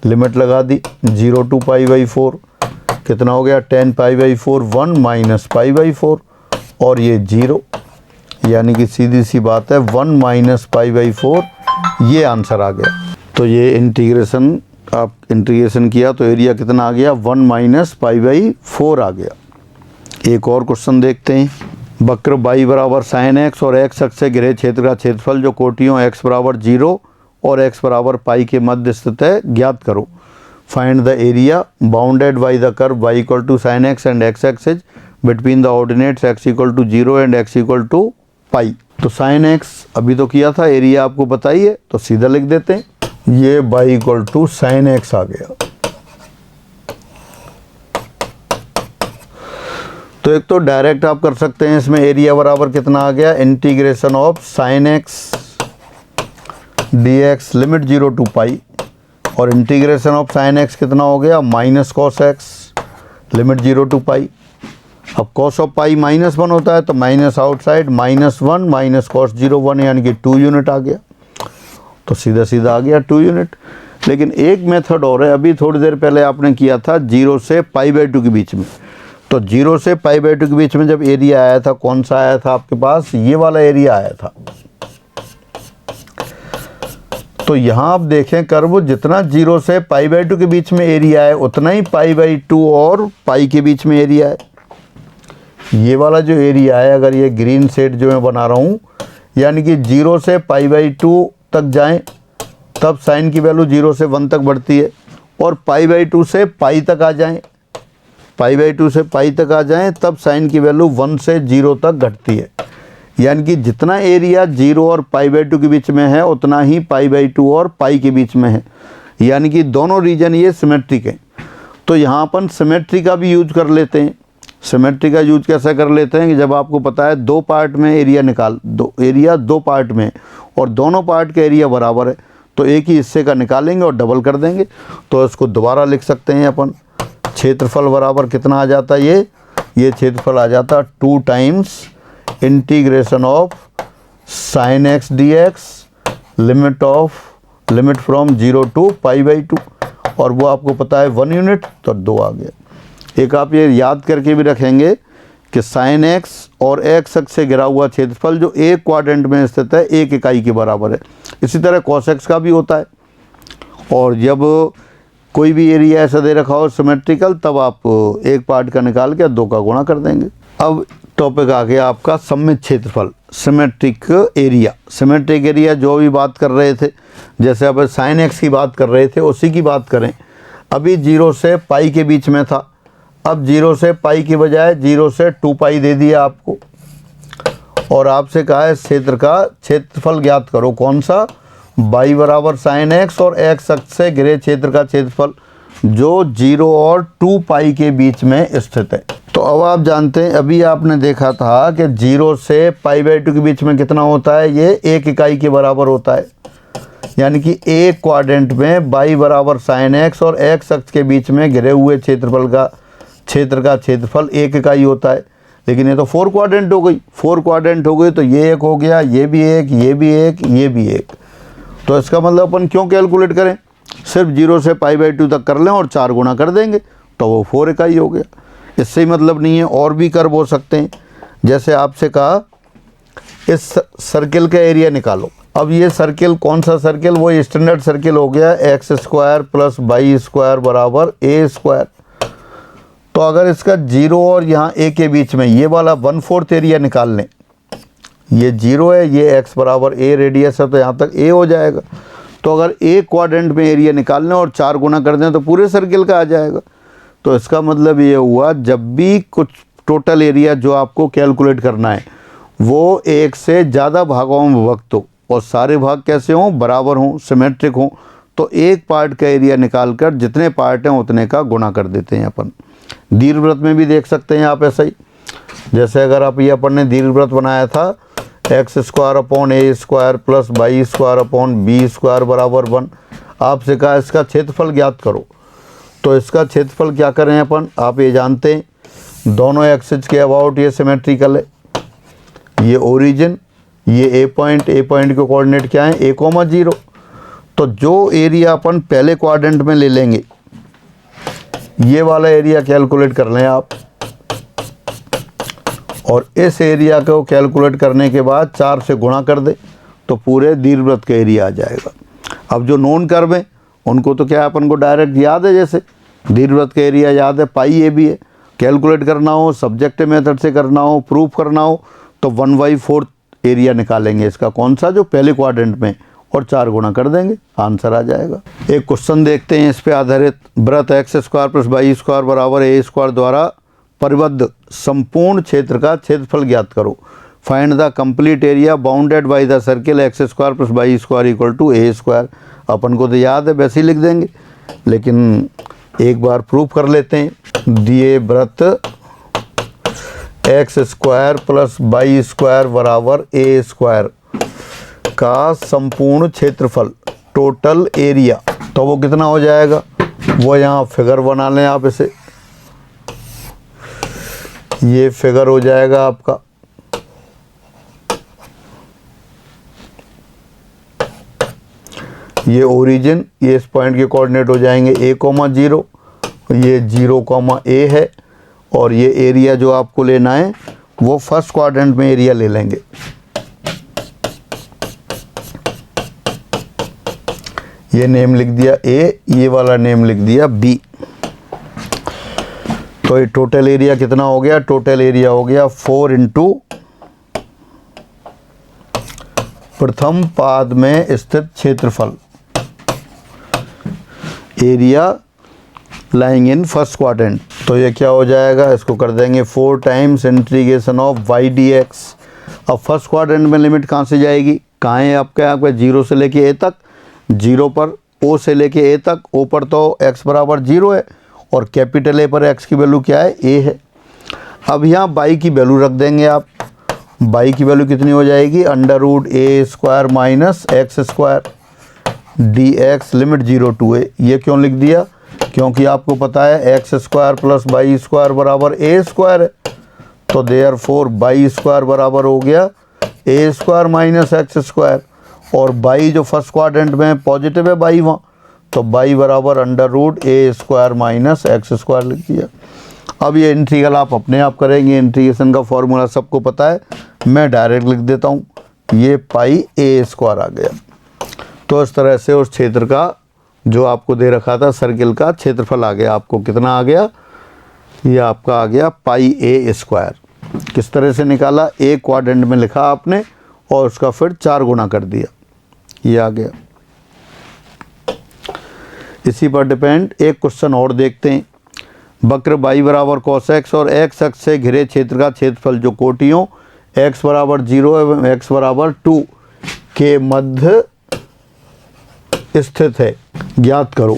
Speaker 1: लिमिट लगा दी 0 टू π/4, कितना हो गया tan π/4 1 माइनस π/4, और ये 0, यानी कि सीधी सी बात है 1 माइनस π/4, ये आंसर आ गया। तो ये इंटीग्रेशन आप इंटीग्रेशन किया तो एरिया कितना आ गया, 1 माइनस π/4 आ गया। एक और क्वेश्चन देखते हैं, वक्र y बराबर sin x और x अक्ष से घिरे क्षेत्र का क्षेत्रफल जो कोटियों x बराबर 0 और x बराबर पाई के मध्य स्थित है, ज्ञात करो। Find the area bounded by the curve y equal to sin x and x axes between the ordinates x equal to 0 and x equal to pi. तो साइन एक्स अभी तो किया था, एरिया आपको बताइए, तो सीधा लिख देते हैं, ये Y equal to sine X आ गया। तो एक तो डायरेक्ट आप कर सकते हैं, इसमें एरिया बराबर कितना आ गया, integration of sine X D x limit 0 to pi, और इंटीग्रेशन ऑफ साइन एक्स कितना हो गया, minus cos X limit 0 to pi. अब कॉस ऑफ पाई -1 होता है, तो माइनस आउटसाइड -1 माइनस कॉस 0 1, यानी कि 2 यूनिट आ गया। तो सीधा सीधा आ गया 2 यूनिट। लेकिन एक मेथड और है, अभी थोड़ी देर पहले आपने किया था 0 से π/2 के बीच में। तो 0 से π/2 के बीच में जब एरिया आया था, कौन सा आया था आपके पास, ये वाला एरिया आया था। तो यहाँ आप देखें कर्व, जितना 0 से π/2 के बीच में एरिया है, उतना ही π/2 और पाई के बीच में एरिया है। ये वाला जो एरिया है, अगर ये ग्रीन शेड जो मैं बना रहा हूँ, यानी कि 0 से π/2 तक जाएं तब साइन की वैल्यू 0 से 1 तक बढ़ती है, और π/2 से पाई तक आ जाएं, π/2 से पाई तक आ जाएं तब साइन की वैल्यू 1 से 0 तक घटती है। यानी कि जितना एरिया 0 और π/2 के बीच में है, उतना ही π/2 और पाई के बीच में है। यानी कि दोनों रीजन ये सिमेट्रिक हैं। तो यहाँ अपन सिमेट्री का भी यूज कर लेते हैं। सिमेट्री का यूज कैसे कर लेते हैं कि जब आपको पता है 2 पार्ट में एरिया एरिया 2 पार्ट में और दोनों पार्ट का एरिया बराबर है, तो एक ही हिस्से का निकालेंगे और डबल कर देंगे। तो इसको दोबारा लिख सकते हैं अपन, क्षेत्रफल बराबर कितना आ जाता है, ये क्षेत्रफल आ जाता 2 times integration of sine X D x limit from 0 to π/2, और वो आपको पता है 1 यूनिट, तो 2 आ गया। एक आप ये याद करके भी रखेंगे कि साइन एक्स और एक्स अक्ष से घिरा हुआ क्षेत्रफल जो एक क्वाड्रेंट में स्थित है, 1 इकाई के बराबर है। इसी तरह कॉस एक्स का भी होता है। और जब कोई भी एरिया ऐसा दे रखा हो सिमेट्रिकल, तब आप एक पार्ट का निकाल के 2 का गुणा कर देंगे। अब टॉपिक आ गया आपका सममित क्षेत्रफल, सिमेट्रिक एरिया। सिमेट्रिक एरिया जो भी बात कर रहे थे, जैसे अब साइन एक्स की बात कर रहे थे, उसी की बात करें। अभी 0 से पाई के बीच में था, अब 0 से पाई की बजाय 0 से 2 पाई दे दिया आपको, और आपसे कहा है क्षेत्र का क्षेत्रफल ज्ञात करो। कौन सा, बाई बराबर साइन एक्स और एक्स अक्ष से घिरे क्षेत्र का क्षेत्रफल जो 0 और 2 पाई के बीच में स्थित है। तो अब आप जानते हैं, अभी आपने देखा था कि 0 से π/2 के बीच में कितना होता है, ये 1 इकाई के बराबर होता है। यानी कि एक क्वाड्रेंट में बाई बराबर साइन एक्स और एक्स अक्ष के बीच में घिरे हुए क्षेत्र का क्षेत्रफल 1 इकाई होता है। लेकिन ये तो 4 क्वाड्रेंट हो गई, 4 क्वाड्रेंट हो गई, तो ये एक हो गया, ये भी एक, ये भी एक, ये भी एक। तो इसका मतलब अपन क्यों कैलकुलेट करें, सिर्फ 0 से π/2 तक कर लें और 4 गुना कर देंगे, तो वो 4 इकाई हो गया। इससे ही मतलब नहीं है, और भी कर्व हो सकते हैं। जैसे आपसे कहा इस सर्किल का एरिया निकालो। अब ये सर्किल कौन सा सर्किल, वो स्टैंडर्ड सर्किल हो गया x² + y² बराबर a²। तो अगर इसका 0 और यहाँ a के बीच में ये वाला 1/4 एरिया निकाल लें, ये 0 है, ये x बराबर a रेडियस है, तो यहाँ तक a हो जाएगा। तो अगर एक क्वाड्रेंट में एरिया निकाल लें और 4 गुना कर दें, तो पूरे सर्किल का आ जाएगा। तो इसका मतलब ये हुआ, जब भी कुछ टोटल एरिया जो आपको कैलकुलेट करना है वो एक से ज़्यादा भागों में विभक्त हो, और सारे भाग कैसे हों, बराबर हों, सिमेट्रिक हों, तो एक पार्ट का एरिया निकालकर जितने पार्ट हैं उतने का गुणा कर देते हैं अपन। दीर्घवृत्त में भी देख सकते हैं आप ऐसा ही। जैसे अगर आप ये अपन ने दीर्घवृत्त बनाया था x² / a² + y² / b² बराबर 1, आपसे कहा इसका क्षेत्रफल ज्ञात करो। तो इसका क्षेत्रफल क्या करें अपन, आप ये जानते हैं दोनों एक्सिस के अबाउट ये सिमेट्रिकल है। ये ओरिजिन, ये ए पॉइंट के कोऑर्डिनेट क्या है, a, 0। तो जो एरिया अपन पहले क्वाड्रेंट में ले लेंगे, ये वाला एरिया कैलकुलेट कर लें आप, और इस एरिया को कैलकुलेट करने के बाद 4 से गुणा कर दे, तो पूरे दीर्घवृत्त का एरिया आ जाएगा। अब जो नोन कर्व हैं उनको तो क्या अपन को डायरेक्ट याद है, जैसे दीर्घवृत्त का एरिया याद है, पाई ए भी है। कैलकुलेट करना हो, सब्जेक्टिव मेथड से करना हो, प्रूफ करना हो, तो 1/4 एरिया निकालेंगे इसका, कौन सा, जो पहले क्वाड्रेंट में, और 4 गुणा कर देंगे, आंसर आ जाएगा। एक क्वेश्चन देखते हैं इस पे आधारित। वृत्त x² + y² बराबर a² द्वारा परिबद्ध संपूर्ण क्षेत्र का क्षेत्रफल ज्ञात करो। Find the complete area bounded by the circle X square plus Y square equal to A square. अपन को तो याद है, वैसे ही लिख देंगे, लेकिन एक बार प्रूफ कर लेते हैं। दिए वृत्त x square plus Y square बराबर ए स्क्वायर का संपूर्ण क्षेत्रफल, टोटल एरिया, तो वो कितना हो जाएगा, वो यहाँ फिगर बना लें आप इसे। ये फिगर हो जाएगा आपका, ये ओरिजिन, ये इस पॉइंट के कोऑर्डिनेट हो जाएंगे a,0, ये 0,a है, और ये एरिया जो आपको लेना है वो फर्स्ट क्वाड्रेंट में एरिया ले लेंगे। ये नेम लिख दिया A, ये वाला नेम लिख दिया B। तो ये टोटल एरिया कितना हो गया, टोटल एरिया हो गया 4 इंटू प्रथम पाद में स्थित क्षेत्रफल, area lying in first quadrant. तो ये क्या हो जाएगा, इसको कर देंगे 4 times integration of y d x. अब फर्स्ट क्वाड्रेंट में लिमिट कहाँ से जाएगी, कहाँ है आपके यहाँ पे, 0 से लेके ए तक, 0 पर ओ से लेके ए तक, ओ पर तो x बराबर 0 है और कैपिटल ए पर x की वैल्यू क्या है, a है। अब यहाँ बाई की वैल्यू रख देंगे आप, बाई की वैल्यू कितनी हो जाएगी, √a² minus x square d x limit 0 to a। ये क्यों लिख दिया, क्योंकि आपको पता है x² प्लस वाई स्क्वायर बराबर a स्क्वायर है, तो देयरफॉर वाई स्क्वायर बराबर हो गया a² माइनस एक्स स्क्वायर, और बाई जो फर्स्ट क्वाड्रेंट में पॉजिटिव है बाई वहाँ, तो बाई बराबर √a² माइनस एक्स स्क्वायर लिख दिया। अब ये इंटीग्रल आप अपने आप करेंगे, इंटीग्रेशन का फॉर्मूला सबको पता है, मैं डायरेक्ट लिख देता हूँ, ये पाई a² आ गया। तो इस तरह से उस क्षेत्र का जो आपको दे रखा था सर्किल का क्षेत्रफल आ गया, आपको कितना आ गया, ये आपका आ गया पाई a²। किस तरह से निकाला, a क्वाड्रेंट में लिखा आपने और उसका फिर 4 गुना कर दिया, ये आ गया। इसी पर डिपेंड एक क्वेश्चन और देखते हैं। वक्र y बराबर cos x और x अक्ष से घिरे क्षेत्र का क्षेत्रफल जो कोटियों x बराबर 0 एवं x बराबर 2 के मध्य स्थित है, ज्ञात करो।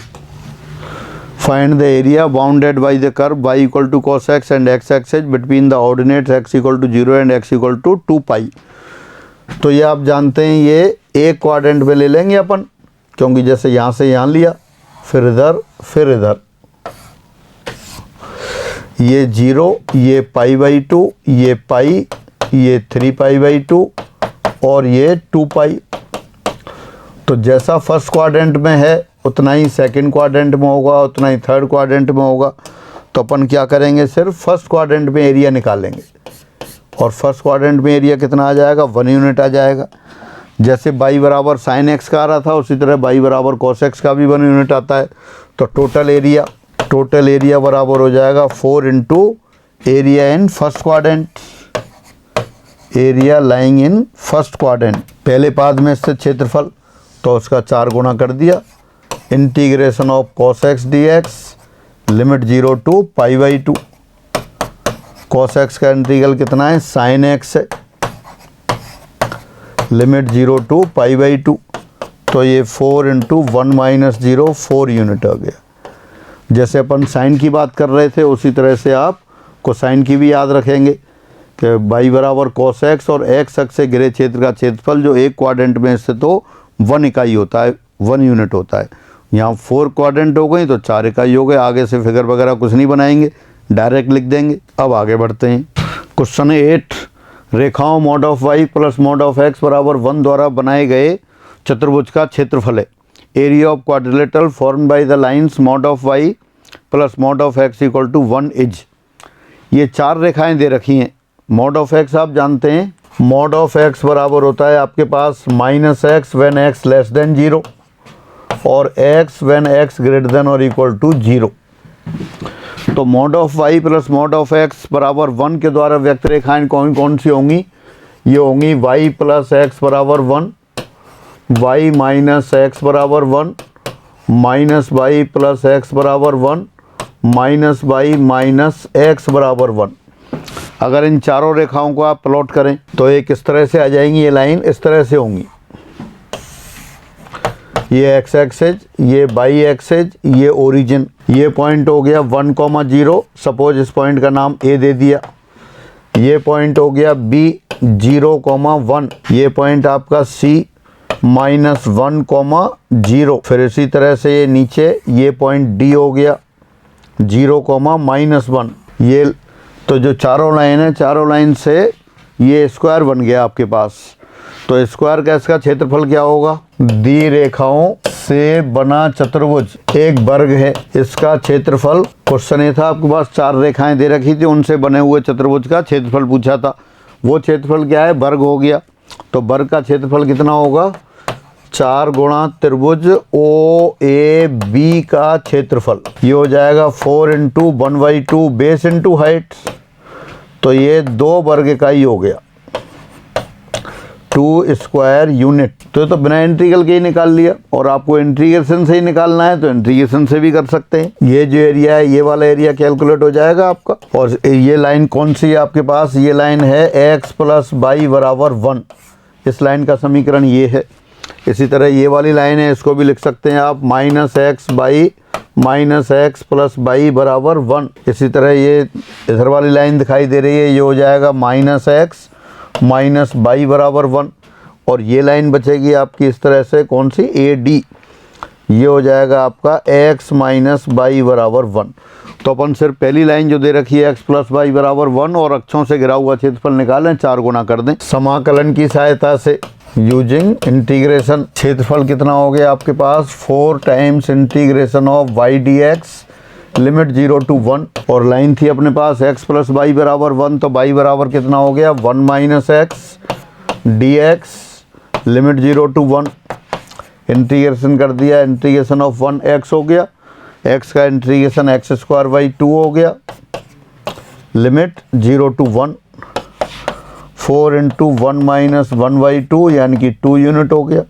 Speaker 1: Find the area bounded by the curve y equal to cos x and x axis between the ordinates x equal to 0 and x equal to 2 pi. तो ये आप जानते हैं, ये एक क्वाड्रेंट में ले लेंगे अपन, क्योंकि जैसे यहाँ से यहाँ लिया, फिर इधर, फिर इधर, ये 0, ये π/2, ये पाई, ये 3π/2 और ये 2 पाई। तो जैसा फर्स्ट क्वाड्रेंट में है उतना ही सेकंड क्वाड्रेंट में होगा, उतना ही थर्ड क्वाड्रेंट में होगा। तो अपन क्या करेंगे, सिर्फ फर्स्ट क्वाड्रेंट में एरिया निकालेंगे, और फर्स्ट क्वाड्रेंट में एरिया कितना आ जाएगा, 1 यूनिट आ जाएगा। जैसे y बराबर साइन एक्स का आ रहा था, उसी तरह y बराबर कॉस एक्स का भी 1 यूनिट आता है। तो टोटल एरिया बराबर हो जाएगा 4 into area in first quadrant, area lying in first quadrant, पहले पाद में स्थित क्षेत्रफल, तो उसका 4 गुना कर दिया। Integration of cos X D x limit 0 to π/2, cos X का इंटीग्रल कितना है, साइन एक्स है, लिमिट 0 to π/2, तो ये 4 इंटू 1 माइनस 0 4 यूनिट आ गया। जैसे अपन साइन की बात कर रहे थे, उसी तरह से आप कोसाइन की भी याद रखेंगे कि y बराबर cos x और x अक्ष से घिरे क्षेत्र का क्षेत्रफल जो एक क्वाड्रेंट में स्थित हो 1 इकाई होता है, 1 यूनिट होता है। यहाँ 4 क्वाड्रेंट हो गई तो 4 इकाई हो गए। आगे से फिगर वगैरह कुछ नहीं बनाएंगे, डायरेक्ट लिख देंगे। अब आगे बढ़ते हैं। क्वेश्चन 8, रेखाओं mod of y plus mod of x बराबर 1 द्वारा बनाए गए चतुर्भुज का क्षेत्रफल है। Area of quadrilateral form by the lines mod of y plus mod of x equal to 1 is. ये 4 रेखाएं दे रखी हैं। मॉड ऑफ x आप जानते हैं, मॉड ऑफ x बराबर होता है आपके पास -x when x less than 0 और x when x greater than और इक्वल टू 0। तो mod of y plus mod of x बराबर 1 के द्वारा व्यक्त रेखाएं कौन सी होंगी, ये होंगी y प्लस x बराबर 1, y माइनस x बराबर 1, माइनस y प्लस x बराबर 1, माइनस y माइनस x बराबर 1। अगर इन चारों रेखाओं को आप प्लॉट करें तो एक इस तरह से आ जाएंगी, ये लाइन इस तरह से होंगी, ये एक्स एक्सेज, ये वाई एक्सेज, ये ओरिजिन। ये पॉइंट हो गया 1,0, सपोज इस पॉइंट का नाम ए दे दिया। ये पॉइंट हो गया बी 0,1, ये पॉइंट आपका सी -1,0। फिर इसी तरह से ये नीचे ये पॉइंट डी हो गया 0,-1। ये तो जो चारों लाइन है, चारों लाइन से ये स्क्वायर बन गया आपके पास। तो स्क्वायर का इसका क्षेत्रफल क्या होगा? दी रेखाओं से बना चतुर्भुज एक वर्ग है, इसका क्षेत्रफल। क्वेश्चन ये था आपके पास 4 रेखाएं दे रखी थी, उनसे बने हुए चतुर्भुज का क्षेत्रफल पूछा था। वो क्षेत्रफल क्या है? वर्ग हो गया। तो वर्ग का क्षेत्रफल कितना होगा? 4 गुणा त्रिभुज ओ ए बी का क्षेत्रफल। ये हो जाएगा 4 × 1/2 बेस इंटू हाइट। तो ये 2 वर्ग इकाई हो गया, 2 स्क्वायर यूनिट। तो बिना इंटीग्रल के ही निकाल लिया, और आपको इंटीग्रेशन से ही निकालना है तो इंटीग्रेशन से भी कर सकते हैं। ये जो एरिया है, ये वाला एरिया कैलकुलेट हो जाएगा आपका। और ये लाइन कौन सी है आपके पास? ये लाइन है x + y = 1। इस लाइन का समीकरण ये है। इसी तरह ये वाली लाइन है, इसको भी लिख सकते हैं आप -x + y = 1। इसी तरह ये इधर वाली लाइन दिखाई दे रही है, ये हो जाएगा -x - y = 1। और ये लाइन बचेगी आपकी इस तरह से, कौन सी? AD। ये हो जाएगा आपका x - y = 1। तो अपन सिर्फ पहली लाइन जो दे रखी है x + y = 1 और अक्षों से घिरा हुआ क्षेत्रफल निकालें, 4 गुना कर दें समाकलन की सहायता से यूजिंग इंटीग्रेशन। क्षेत्रफल कितना हो गया आपके पास? 4 times integration of y dx limit 0 to 1। और लाइन थी अपने पास x + y = 1, तो y बराबर कितना हो गया? 1 - x dx limit 0 to 1। Integration कर दिया, इंटीग्रेशन ऑफ 1x हो गया, x का इंटीग्रेशन x² 2 हो गया, लिमिट 0 to 1। 4 × 1 - 1/2 यानी कि 2 यूनिट हो गया,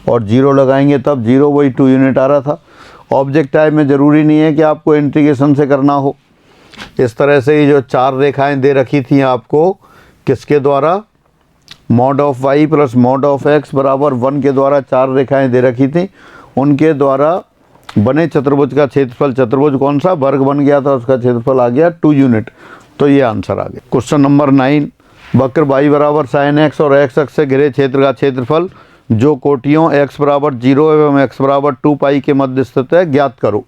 Speaker 1: और 0 लगाएंगे तब 0/2 यूनिट आ रहा था। ऑब्जेक्ट टाइप में ज़रूरी नहीं है कि आपको इंटीग्रेशन से करना हो। इस तरह से ये जो 4 रेखाएं दे रखी थी आपको, किसके द्वारा? mod of y + mod of x = 1 के द्वारा 4 रेखाएं दे रखी थी, उनके द्वारा बने चतुर्भुज का क्षेत्रफल, चतुर्भुज कौन सा? वर्ग बन गया था, उसका क्षेत्रफल आ गया 2 यूनिट। तो ये आंसर आ गया। क्वेश्चन नंबर 9, वक्र y = sin x और x अक्ष से घिरे क्षेत्र का क्षेत्रफल जो कोटियों x = 0 एवं x = 2π के मध्य स्थित है, ज्ञात करो।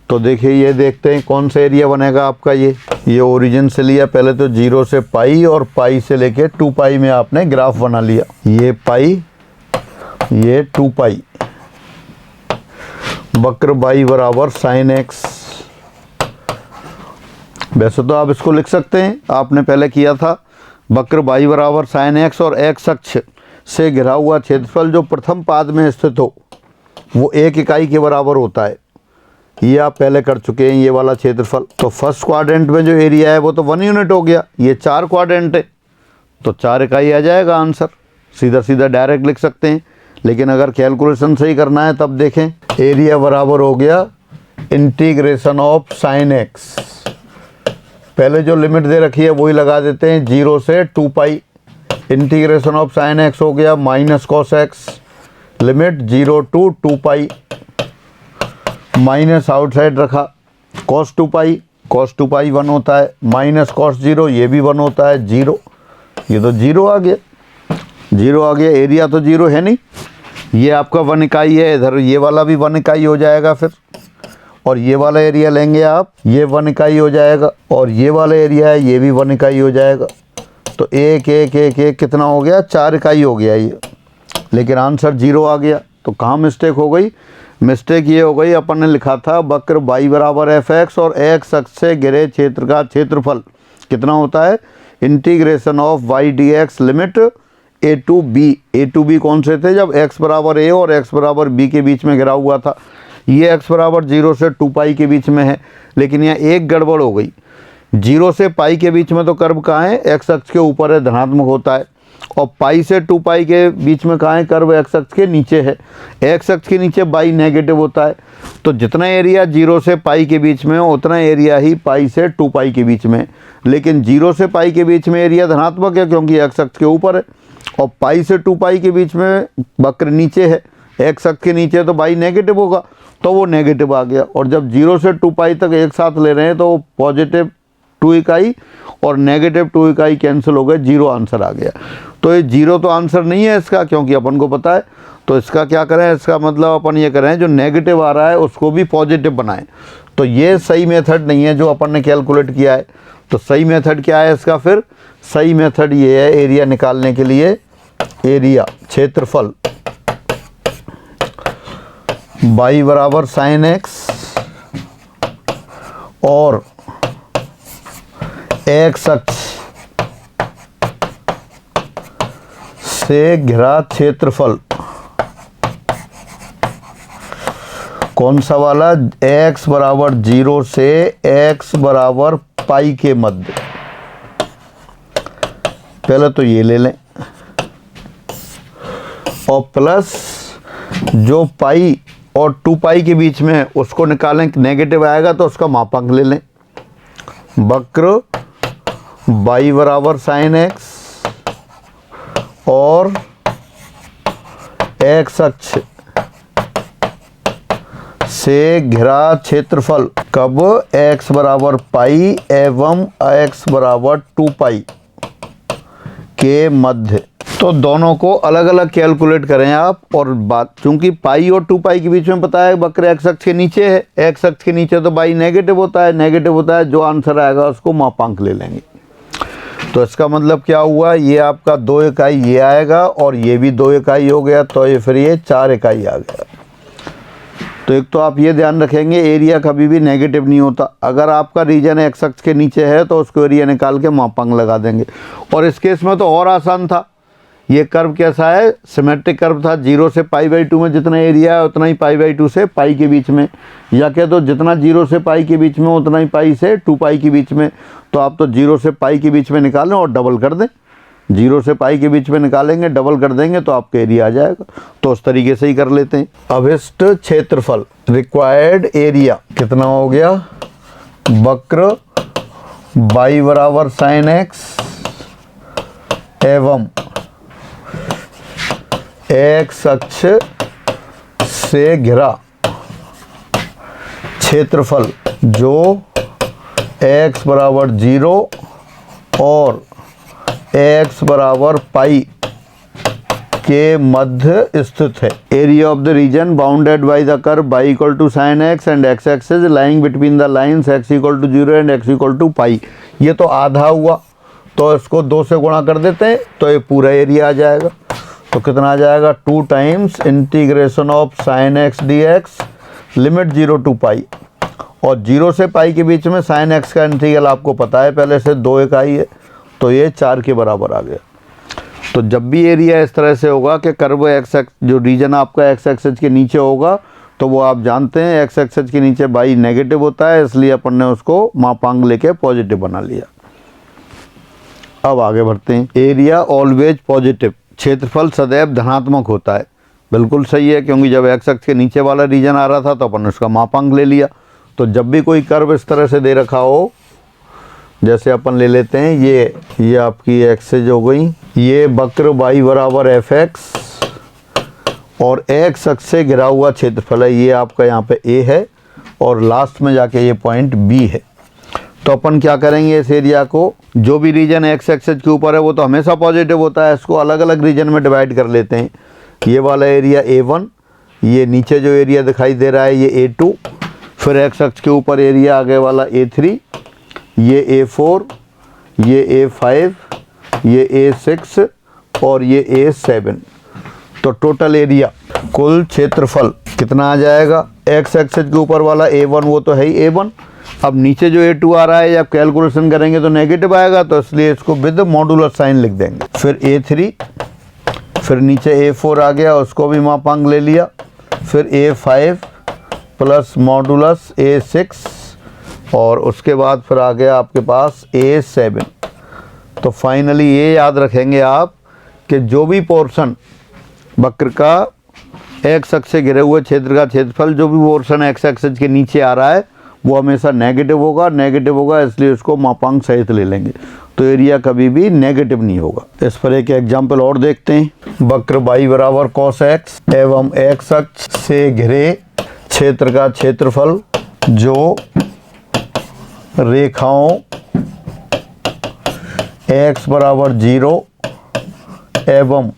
Speaker 1: तो देखिए, ये देखते हैं कौन सा एरिया बनेगा आपका। ये ओरिजिन से लिया, पहले तो 0 से पाई और पाई से लेके 2π में आपने ग्राफ बना लिया। ये पाई, ये 2π। वक्र y = sin x। वैसे तो आप इसको लिख सकते हैं, आपने पहले किया था। वक्र y = sin x और x अक्ष से घिरा हुआ क्षेत्रफल जो प्रथम पाद में स्थित हो वो 1 इकाई के बराबर होता है। ये आप पहले कर चुके हैं, ये वाला क्षेत्रफल। तो फर्स्ट क्वाड्रेंट में जो एरिया है वो तो 1 यूनिट हो गया। ये 4 क्वाड्रेंट है तो 4 इकाई आ जाएगा आंसर। सीधा सीधा डायरेक्ट लिख सकते हैं, लेकिन अगर कैलकुलेशन सही करना है तब देखें। एरिया बराबर हो गया इंटीग्रेशन ऑफ sin x। पहले जो लिमिट दे रखी है वही लगा देते हैं, 0 से 2π। इंटीग्रेशन ऑफ sin x हो गया -cos x, limit 0 to 2π। Minus outside रखा, cos 2π 1 होता है, -cos 0 ये भी 1 होता है, 0। ये तो 0 आ गया, 0 आ गया। एरिया तो 0 है नहीं, ये आपका 1 इकाई है, इधर ये वाला भी 1 इकाई हो जाएगा फिर। और ये वाला एरिया लेंगे आप, ये 1 इकाई हो जाएगा, और ये वाला एरिया है, ये भी 1 इकाई हो जाएगा। तो 1 1 1 1 कितना हो गया? 4 इकाई हो गया ये, लेकिन आंसर 0 आ गया। तो कहाँ मिस्टेक हो गई? मिस्टेक ये हो गई, अपन ने लिखा था वक्र y = fx और x अक्ष से घिरे क्षेत्र का क्षेत्रफल कितना होता है? Integration of y dx limit a to b। a to b कौन से थे? जब x = a और x = b के बीच में घिरा हुआ था। ये x = 0 से 2π के बीच में है, लेकिन यहाँ एक गड़बड़ हो गई। 0 से पाई के बीच में तो कर्व कहाँ है? x अक्ष के ऊपर है, धनात्मक होता है। और पाई से 2 पाई के बीच में कहाँ है, कर्व एक्स अक्ष के नीचे है। एक्स अक्ष के नीचे बाई नेगेटिव होता है, तो जितना एरिया 0 से पाई के बीच में उतना एरिया ही पाई से 2 पाई के बीच में। लेकिन 0 से पाई के बीच में एरिया धनात्मक है क्योंकि एक्स अक्ष के ऊपर है, और पाई से 2 पाई के बीच में वक्र नीचे है, एक्स अक्ष के नीचे, तो बाई नेगेटिव होगा, तो वो नेगेटिव आ गया। और जब 0 से 2 पाई तक एक साथ ले रहे हैं तो पॉजिटिव 2 इकाई और नेगेटिव 2 इकाई कैंसिल हो गए, 0 आंसर आ गया। तो ये 0 तो आंसर नहीं है इसका, क्योंकि अपन को पता है। तो इसका क्या करें, इसका मतलब अपन ये करें जो नेगेटिव आ रहा है उसको भी पॉजिटिव बनाएं। तो ये सही मेथड नहीं है जो अपन ने कैलकुलेट किया है। तो सही मेथड क्या है इसका, फिर सही मेथड ये है एरिया निकालने के लिए, एरिया क्षेत्रफल y बराबर साइन एक्स और एक्स अक्ष से घिरा क्षेत्रफल, कौन सा वाला, x बराबर 0 से x बराबर पाई के मध्य। पहले तो ये ले लें और प्लस जो पाई और 2 पाई के बीच में है उसको निकालें, नेगेटिव आएगा तो उसका मापांक ले लें। वक्र y बराबर साइन एक्स और x अक्ष से घिरा क्षेत्रफल कब, x बराबर पाई एवं x बराबर 2 पाई के मध्य। तो दोनों को अलग अलग कैलकुलेट करें आप। और बात चूंकि पाई और 2 पाई के बीच में पता है वक्र एक्स अक्ष के नीचे है, एक्स अक्ष के नीचे तो बाई नेगेटिव होता है, नेगेटिव होता है, जो आंसर आएगा उसको मापांक ले लेंगे। तो इसका मतलब क्या हुआ, ये आपका 2 इकाई ये आएगा और ये भी 2 इकाई हो गया, तो ये फिर ये 4 इकाई आ गया। तो एक तो आप ये ध्यान रखेंगे एरिया कभी भी नेगेटिव नहीं होता। अगर आपका रीजन एक्स अक्ष के नीचे है तो उसको एरिया निकाल के मापांक लगा देंगे। और इस केस में तो और आसान था, ये कर्व कैसा है, सिमेट्रिक कर्व था। 0 से π/2 में जितना एरिया है उतना ही π/2 से पाई के बीच में, या कह दो जितना 0 से पाई के बीच में उतना ही पाई से 2 पाई के बीच में। तो आप तो 0 से पाई के बीच में निकालें और डबल कर दें, 0 से पाई के बीच में निकालेंगे, डबल कर देंगे तो आपका एरिया आ जाएगा। तो उस तरीके से ही कर लेते हैं। अभिष्ट क्षेत्रफल, रिक्वायर्ड एरिया कितना हो गया, वक्र y बराबर साइन एक्स एवं एक्स अक्ष से घिरा क्षेत्रफल जो x बराबर 0 और x बराबर पाई के मध्य स्थित है। Area of the region bounded by the curve y equal to sine x and x axis lying between the lines x equal to 0 and x equal to pi. ये तो आधा हुआ, तो इसको 2 से गुणा कर देते हैं तो ये पूरा एरिया आ जाएगा। तो कितना आ जाएगा, 2 times integration of sine X D x limit 0 to pi. और 0 से पाई के बीच में साइन एक्स का इंटीग्रल आपको पता है पहले से, 2 इकाई है, तो ये 4 के बराबर आ गया। तो जब भी एरिया इस तरह से होगा कि कर्व एक्स एक्स जो रीजन आपका एक्स एक्सिस के नीचे होगा, तो वो आप जानते हैं एक्स एक्सिस के नीचे बाई नेगेटिव होता है, इसलिए अपन ने उसको मापांक लेके पॉजिटिव बना लिया। अब आगे बढ़ते हैं। एरिया ऑलवेज पॉजिटिव, क्षेत्रफल सदैव धनात्मक होता है। बिल्कुल सही है, क्योंकि जब एक्स अक्ष के नीचे वाला रीजन आ रहा था तो अपन ने उसका मापांक ले लिया। तो जब भी कोई कर्व इस तरह से दे रखा हो, जैसे अपन ले लेते हैं ये आपकी एक्सेज हो गई, ये वक्र y बराबर एफ एक्स और एक्स अक्ष से घिरा हुआ क्षेत्रफल है, ये आपका यहाँ पे a है और लास्ट में जाके ये पॉइंट b है। तो अपन क्या करेंगे, इस एरिया को, जो भी रीजन एक्स एक्सिस के ऊपर है वो तो हमेशा पॉजिटिव होता है, इसको अलग अलग रीजन में डिवाइड कर लेते हैं। ये वाला एरिया A1, ये नीचे जो एरिया दिखाई दे रहा है ये A2, फिर एक्स अक्ष के ऊपर एरिया आगे वाला A3, ये A4, ये A5, ये A6 और ये A7। तो टोटल एरिया, कुल क्षेत्रफल कितना आ जाएगा, एक्स एक्सिस के ऊपर वाला A1 वो तो है ही A1, अब नीचे जो A2 आ रहा है जब कैलकुलेशन करेंगे तो नेगेटिव आएगा, तो इसलिए इसको विद मॉडुलर साइन लिख देंगे। फिर A3, फिर नीचे A4 आ गया, उसको भी मापांक ले लिया, फिर A5 प्लस मॉडुलस A6 और उसके बाद फिर आ गया आपके पास A7। तो फाइनली ये याद रखेंगे आप कि जो भी पोर्शन वक्र का एक्स अक्ष से घिरे हुए क्षेत्र का क्षेत्रफल जो भी पोर्शन एक्स एक्सिस के नीचे आ रहा है वो हमेशा नेगेटिव होगा, इसलिए उसको मापांक सहित ले लेंगे। तो एरिया कभी भी नेगेटिव नहीं होगा। इस पर एक एग्जाम्पल और देखते हैं। वक्र y बराबर cos x एवं x अक्ष से घिरे क्षेत्र का क्षेत्रफल जो रेखाओं x बराबर 0 एवं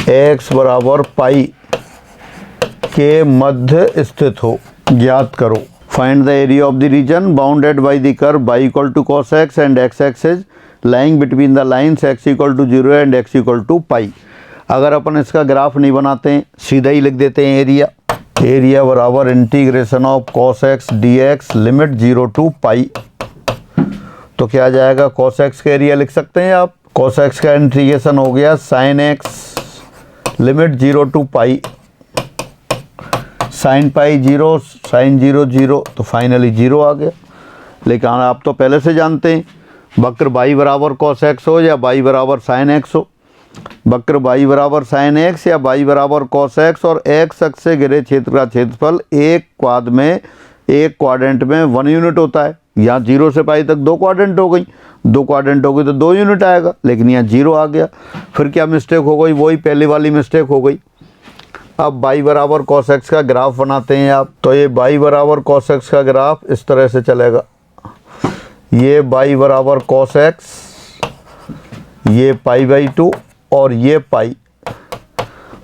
Speaker 1: x बराबर पाई के मध्य स्थित हो, ज्ञात करो। Find the area of the region bounded by the curve y equal to cos x and x axis lying between the lines x equal to 0 and x equal to pi. अगर अपन इसका ग्राफ नहीं बनाते हैं, सीधा ही लिख देते हैं एरिया बराबर integration of cos x dx limit 0 to pi. तो क्या आ जाएगा, cos x का एरिया लिख सकते हैं आप। cos x का इंटीग्रेशन हो गया sin x limit 0 to pi, sine pi 0, sine 0 0, तो फाइनली 0 आ गया। लेकिन आप तो पहले से जानते हैं वक्र y बराबर cos x हो या y बराबर sin x हो, वक्र y बराबर sin x या y बराबर cos x और x अक्ष से घिरे क्षेत्र का क्षेत्रफल एक क्वाड्रेंट में 1 यूनिट होता है। यहाँ 0 से पाई तक 2 क्वाड्रेंट हो गई, 2 क्वाड्रेंट हो गई तो 2 यूनिट आएगा, लेकिन यहाँ 0 आ गया। फिर क्या मिस्टेक हो गई, वही पहले वाली मिस्टेक हो गई। अब y बराबर cos x का ग्राफ बनाते हैं आप। तो ये y बराबर cos x का ग्राफ इस तरह से चलेगा, ये y बराबर cos x, ये पाई बाई 2 और ये पाई।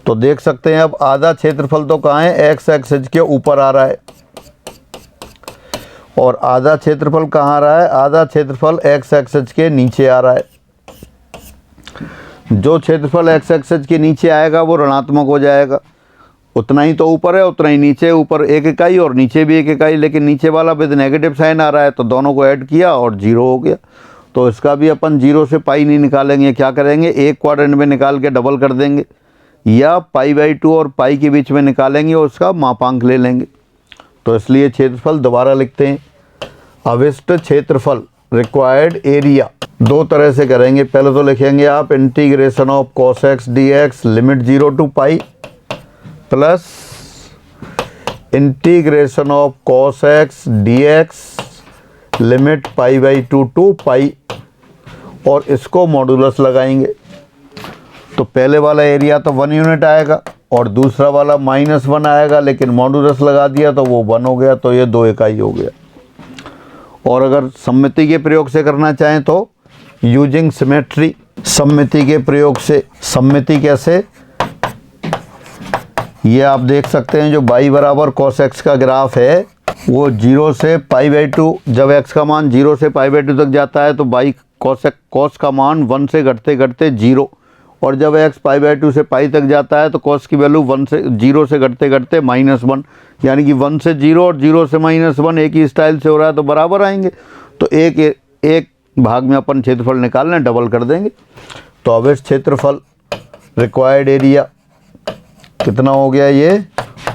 Speaker 1: तो देख सकते हैं अब आधा क्षेत्रफल तो कहाँ है, x एक्सिस के ऊपर आ रहा है और आधा क्षेत्रफल कहाँ आ रहा है, आधा क्षेत्रफल x एक्सिस के नीचे आ रहा है। जो क्षेत्रफल x एक्सिस के नीचे आएगा वो ऋणात्मक हो जाएगा, उतना ही तो ऊपर है उतना ही नीचे, ऊपर 1 इकाई और नीचे भी 1 इकाई, लेकिन नीचे वाला विद नेगेटिव साइन आ रहा है तो दोनों को ऐड किया और 0 हो गया। तो इसका भी अपन 0 से पाई नहीं निकालेंगे, क्या करेंगे, एक क्वाड्रेंट में निकाल के डबल कर देंगे या पाई बाई 2 और पाई के बीच में निकालेंगे और उसका मापांक ले लेंगे। तो इसलिए क्षेत्रफल दोबारा लिखते हैं, अभिष्ट क्षेत्रफल रिक्वायर्ड एरिया दो तरह से करेंगे। पहले तो लिखेंगे आप integration of cos x dx limit 0 to pi plus integration of cos x dx limit pi by 2 to pi, और इसको मॉडुलस लगाएंगे। तो पहले वाला एरिया तो 1 यूनिट आएगा और दूसरा वाला -1 आएगा, लेकिन मॉडुलस लगा दिया तो वो 1 हो गया, तो ये 2 इकाई हो गया। और अगर सममिति के प्रयोग से करना चाहें तो यूजिंग सिमेट्री, सममिति के प्रयोग से। सममिति कैसे, ये आप देख सकते हैं जो y बराबर cos x का ग्राफ है वो 0 से पाई बाई 2, जब x का मान 0 से पाई बाई 2 तक जाता है तो y cos का मान 1 से घटते घटते 0, और जब x पाई बाई 2 से पाई तक जाता है तो cos की वैल्यू 0 से घटते घटते -1, यानी कि 1 से 0 और 0 से -1 एक ही स्टाइल से हो रहा है तो बराबर आएंगे। तो एक भाग में अपन क्षेत्रफल निकालना है, डबल कर देंगे। तो अब इस क्षेत्रफल रिक्वायर्ड एरिया कितना हो गया, ये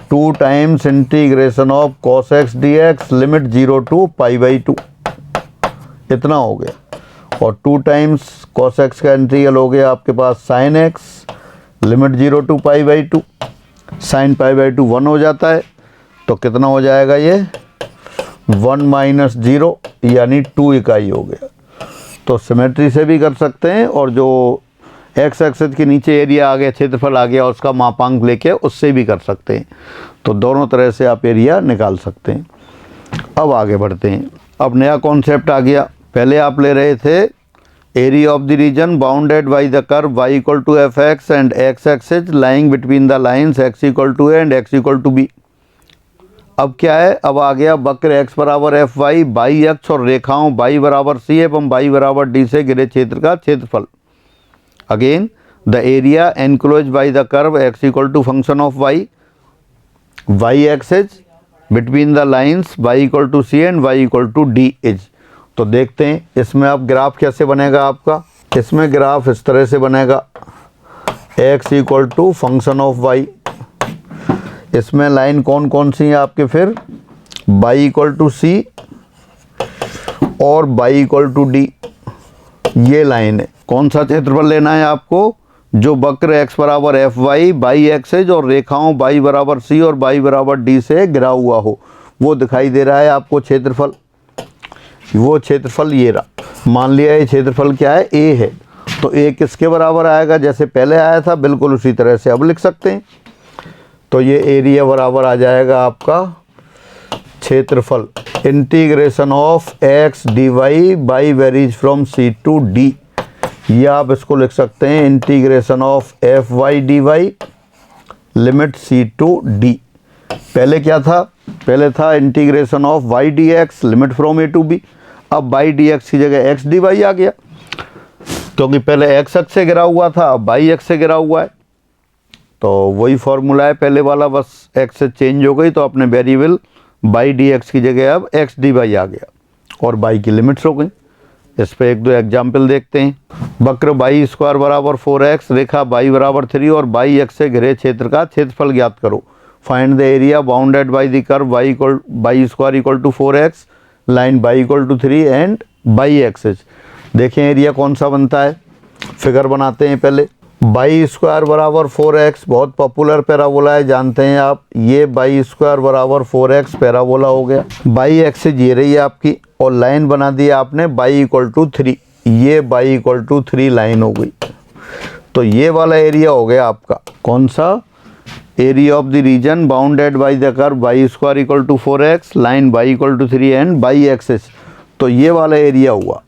Speaker 1: 2 times integration of cos x dx limit 0 to pi by 2 इतना हो गया, और 2 टाइम्स cos x का इंटीग्रल हो गया आपके पास sin x limit 0 to pi by 2, sin pi by 2 1 हो जाता है, तो कितना हो जाएगा ये 1 माइनस 0 यानी 2 इकाई हो गया। तो सिमेट्री से भी कर सकते हैं, और जो एक्स एक्सिस के नीचे एरिया आ गया, क्षेत्रफल आ गया, उसका मापांक लेके उससे भी कर सकते हैं। तो दोनों तरह से आप एरिया निकाल सकते हैं। अब आगे बढ़ते हैं, अब नया कॉन्सेप्ट आ गया। पहले आप ले रहे थे area of the region bounded by the curve y equal to f x and x axis lying between the lines x equal to a and x equal to b। अब क्या है, अब आ गया वक्र x बराबर एफ वाई, बाई अक्ष और रेखाओं y बराबर c एवं y बराबर d से घिरे क्षेत्र का क्षेत्रफल। Again the area enclose by the curve x equal to function of y axis between the lines y equal to c and y equal to d is. तो देखते हैं इसमें अब ग्राफ कैसे बनेगा आपका। इसमें ग्राफ इस तरह से बनेगा, x equal to function of y। इसमें लाइन कौन कौन सी है आपके, फिर y इक्वल टू c और y इक्वल टू d, ये लाइन है। कौन सा क्षेत्रफल लेना है आपको? जो वक्र x बराबर एफ वाई बाई एक्सेज और रेखाओं y बराबर सी और y बराबर डी से घिरा हुआ हो, वो दिखाई दे रहा है आपको क्षेत्रफल। वो क्षेत्रफल ये रहा। मान लिया ये क्षेत्रफल क्या है? a है। तो a किसके बराबर आएगा? जैसे पहले आया था बिल्कुल उसी तरह से अब लिख सकते हैं। तो ये एरिया बराबर आ जाएगा आपका क्षेत्रफल integration of x d y by varies from c to d, या आप इसको लिख सकते हैं integration of f y d y limit c to d. पहले क्या था? पहले था integration of y d x limit from A to B. अब वाई डी एक्स की जगह एक्स डी वाई आ गया, क्योंकि पहले एक्स एक्स से गिरा हुआ था, अब वाई एक्स से गिरा हुआ है। तो वही फॉर्मूला है पहले वाला, बस एक्स से चेंज हो गई तो अपने वेरिएबल वाई डी एक्स की जगह अब एक्स डी वाई आ गया और वाई की लिमिट्स हो गई। इस पे एक दो एग्जाम्पल देखते हैं। वक्र वाई स्क्वायर बराबर 4x, रेखा वाई बराबर 3 और वाई एक्स से घिरे क्षेत्र का क्षेत्रफल ज्ञात करो। Find the area bounded by the curve y square equal to 4x, line y equal to 3 and y axes. देखें एरिया कौन सा बनता है, फिगर बनाते हैं पहले। वाई स्क्वायर बराबर 4x बहुत पॉपुलर पैराबोला है, जानते हैं आप। ये वाई स्क्वायर बराबर 4x पैराबोला हो गया। वाई एक्सेस ये रही है आपकी और लाइन बना दी आपने वाई इक्वल टू 3, ये वाई इक्वल टू 3 लाइन हो गई। तो ये वाला एरिया हो गया आपका कौन सा? Area of the region bounded by the curve y square equal to 4x, line y equal to 3 and y axes. तो ये वाला एरिया हुआ।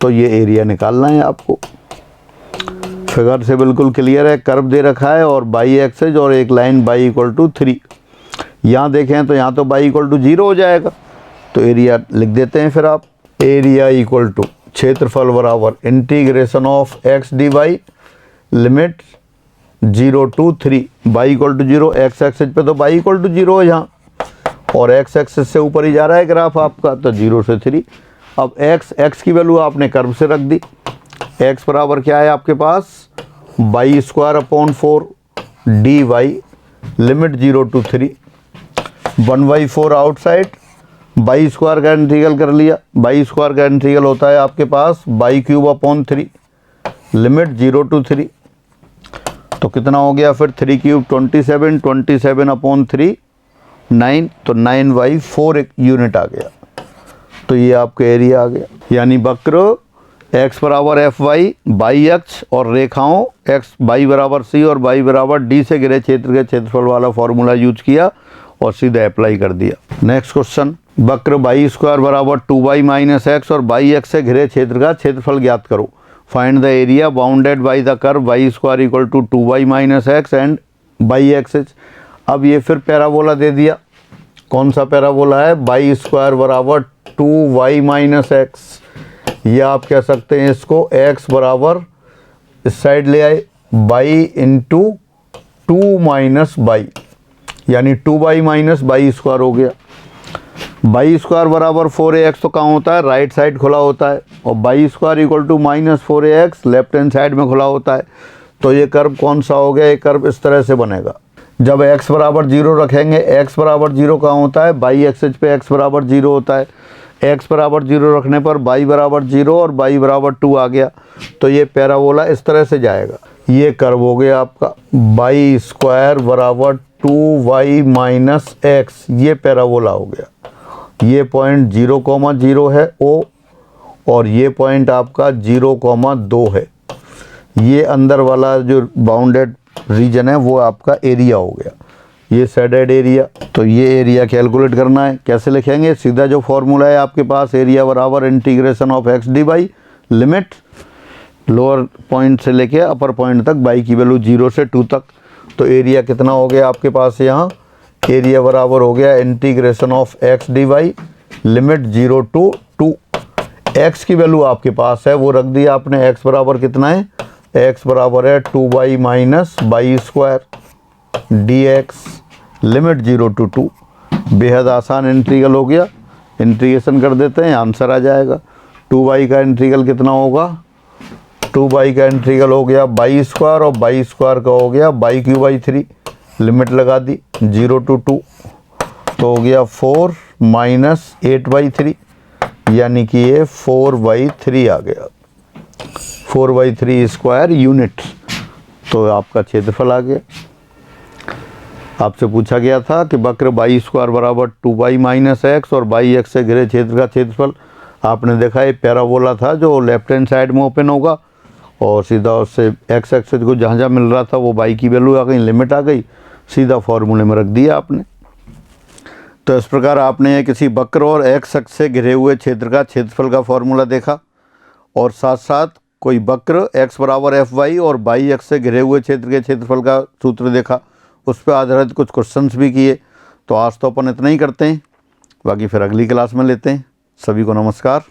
Speaker 1: तो ये एरिया निकालना है आपको। फिगर से बिल्कुल क्लियर है, कर्व दे रखा है और वाई एक्सेस और एक लाइन वाई इक्वल टू 3। यहाँ देखें तो यहाँ तो वाई इक्वल टू 0 हो जाएगा, तो एरिया लिख देते हैं फिर आप। एरिया इक्वल टू क्षेत्रफल बराबर integration of x d y limit 0 to 3, y equal to 0। X axes पे तो वाई इक्वल टू 0 है यहाँ, और एक्स एक्सेस से ऊपर ही जा रहा है ग्राफ आपका, तो 0 से 3। अब एक्स की वैल्यू आपने कर्व से रख दी। एक्स बराबर क्या है आपके पास? Y square upon 4 d y limit 0 to 3, 1/4 outside, y square का इंटीग्रल कर लिया। वाई स्क्वायर का इंटीग्रल होता है आपके पास y cube upon 3 limit 0 to 3। तो कितना हो गया फिर? 3 क्यूब 27, 27 अपॉन 3 9, तो 9/4 यूनिट आ गया। तो ये आपका एरिया आ गया। यानी वक्र x बराबर एफ वाई बाई एक्स और रेखाओं x वाई बराबर सी और y बराबर डी से घिरे क्षेत्र के क्षेत्रफल वाला फॉर्मूला यूज किया और सीधे अप्लाई कर दिया। नेक्स्ट क्वेश्चन, वक्र वाई स्क्वायर बराबर 2y माइनस एक्स और वाई एक्स से घिरे क्षेत्र का क्षेत्रफल ज्ञात करो। Find the area bounded by the curve y square equal to 2y minus x and y axes. अब ये फिर पैराबोला दे दिया। कौन सा पैराबोला है? वाई स्क्वायर बराबर 2y माइनस एक्स, या आप कह सकते हैं इसको x बराबर इस साइड ले आए y इंटू 2 माइनस वाई, यानी 2y माइनस वाई स्क्वायर हो गया। वाई स्क्वायर बराबर 4ax तो कहाँ होता है? राइट साइड खुला होता है, और y square equal to minus 4ax left hand side में खुला होता है। तो ये कर्व कौन सा हो गया? ये कर्व इस तरह से बनेगा। जब x बराबर 0 रखेंगे, x बराबर 0 कहाँ होता है? वाई एक्सेस पे x बराबर 0 होता है। x बराबर 0 रखने पर y बराबर 0 और y बराबर 2 आ गया। तो ये पैराबोला इस तरह से जाएगा। ये कर्व हो गया आपका वाई स्क्वायर बराबर 2y माइनस एक्स, ये पैराबोला हो गया। ये पॉइंट 0,0 है O, और ये पॉइंट आपका 0,2 है। ये अंदर वाला जो बाउंडेड रीजन है वो आपका एरिया हो गया। ये शेडेड एरिया। तो ये एरिया कैलकुलेट करना है। कैसे लिखेंगे? सीधा जो फॉर्मूला है आपके पास, एरिया बराबर integration of x d y limit lower point से लेके अपर पॉइंट तक वाई की वैल्यू 0 से 2 तक। तो एरिया कितना हो गया आपके पास यहाँ? एरिया बराबर हो गया integration of x d y limit 0 to 2। X की वैल्यू आपके पास है वो रख दिया आपने। एक्स बराबर कितना है? एक्स बराबर है 2y minus Y square d x limit 0 to 2। बेहद आसान इंटीग्रल हो गया। इंटीग्रेशन कर देते हैं, आंसर आ जाएगा। 2y का इंटीग्रल कितना होगा? 2y का इंटीग्रल हो गया वाई स्क्वायर, और वाई स्क्वायर का हो गया वाई क्यू बाई 3। लिमिट लगा दी 0 टू 2, तो हो गया 4 माइनस 8/3, यानी कि ये 4/3 आ गया। 4/3 स्क्वायर यूनिट्स। तो आपका क्षेत्रफल आ गया। आपसे पूछा गया था कि वक्र बाई स्क्वायर बराबर 2y माइनस एक्स और बाई एक्स से घिरे क्षेत्र का क्षेत्रफल। आपने देखा ये पैराबोला था जो लेफ्ट हैंड साइड में ओपन होगा और सीधा उससे एक्स एक्सिस को जहाँ जहाँ मिल रहा था वो बाई की वैल्यू आ गई, लिमिट आ गई, सीधा फॉर्मूले में रख दिया आपने। तो इस प्रकार आपने किसी वक्र और एक्स अक्ष से घिरे हुए क्षेत्र का क्षेत्रफल का फॉर्मूला देखा और साथ साथ कोई वक्र x बराबर एफ वाई और बाई एक्स से घिरे हुए क्षेत्र के क्षेत्रफल का सूत्र देखा, उस पर आधारित कुछ क्वेश्चंस भी किए। तो आज तो अपन इतना ही करते हैं, बाकी फिर अगली क्लास में लेते हैं। सभी को नमस्कार।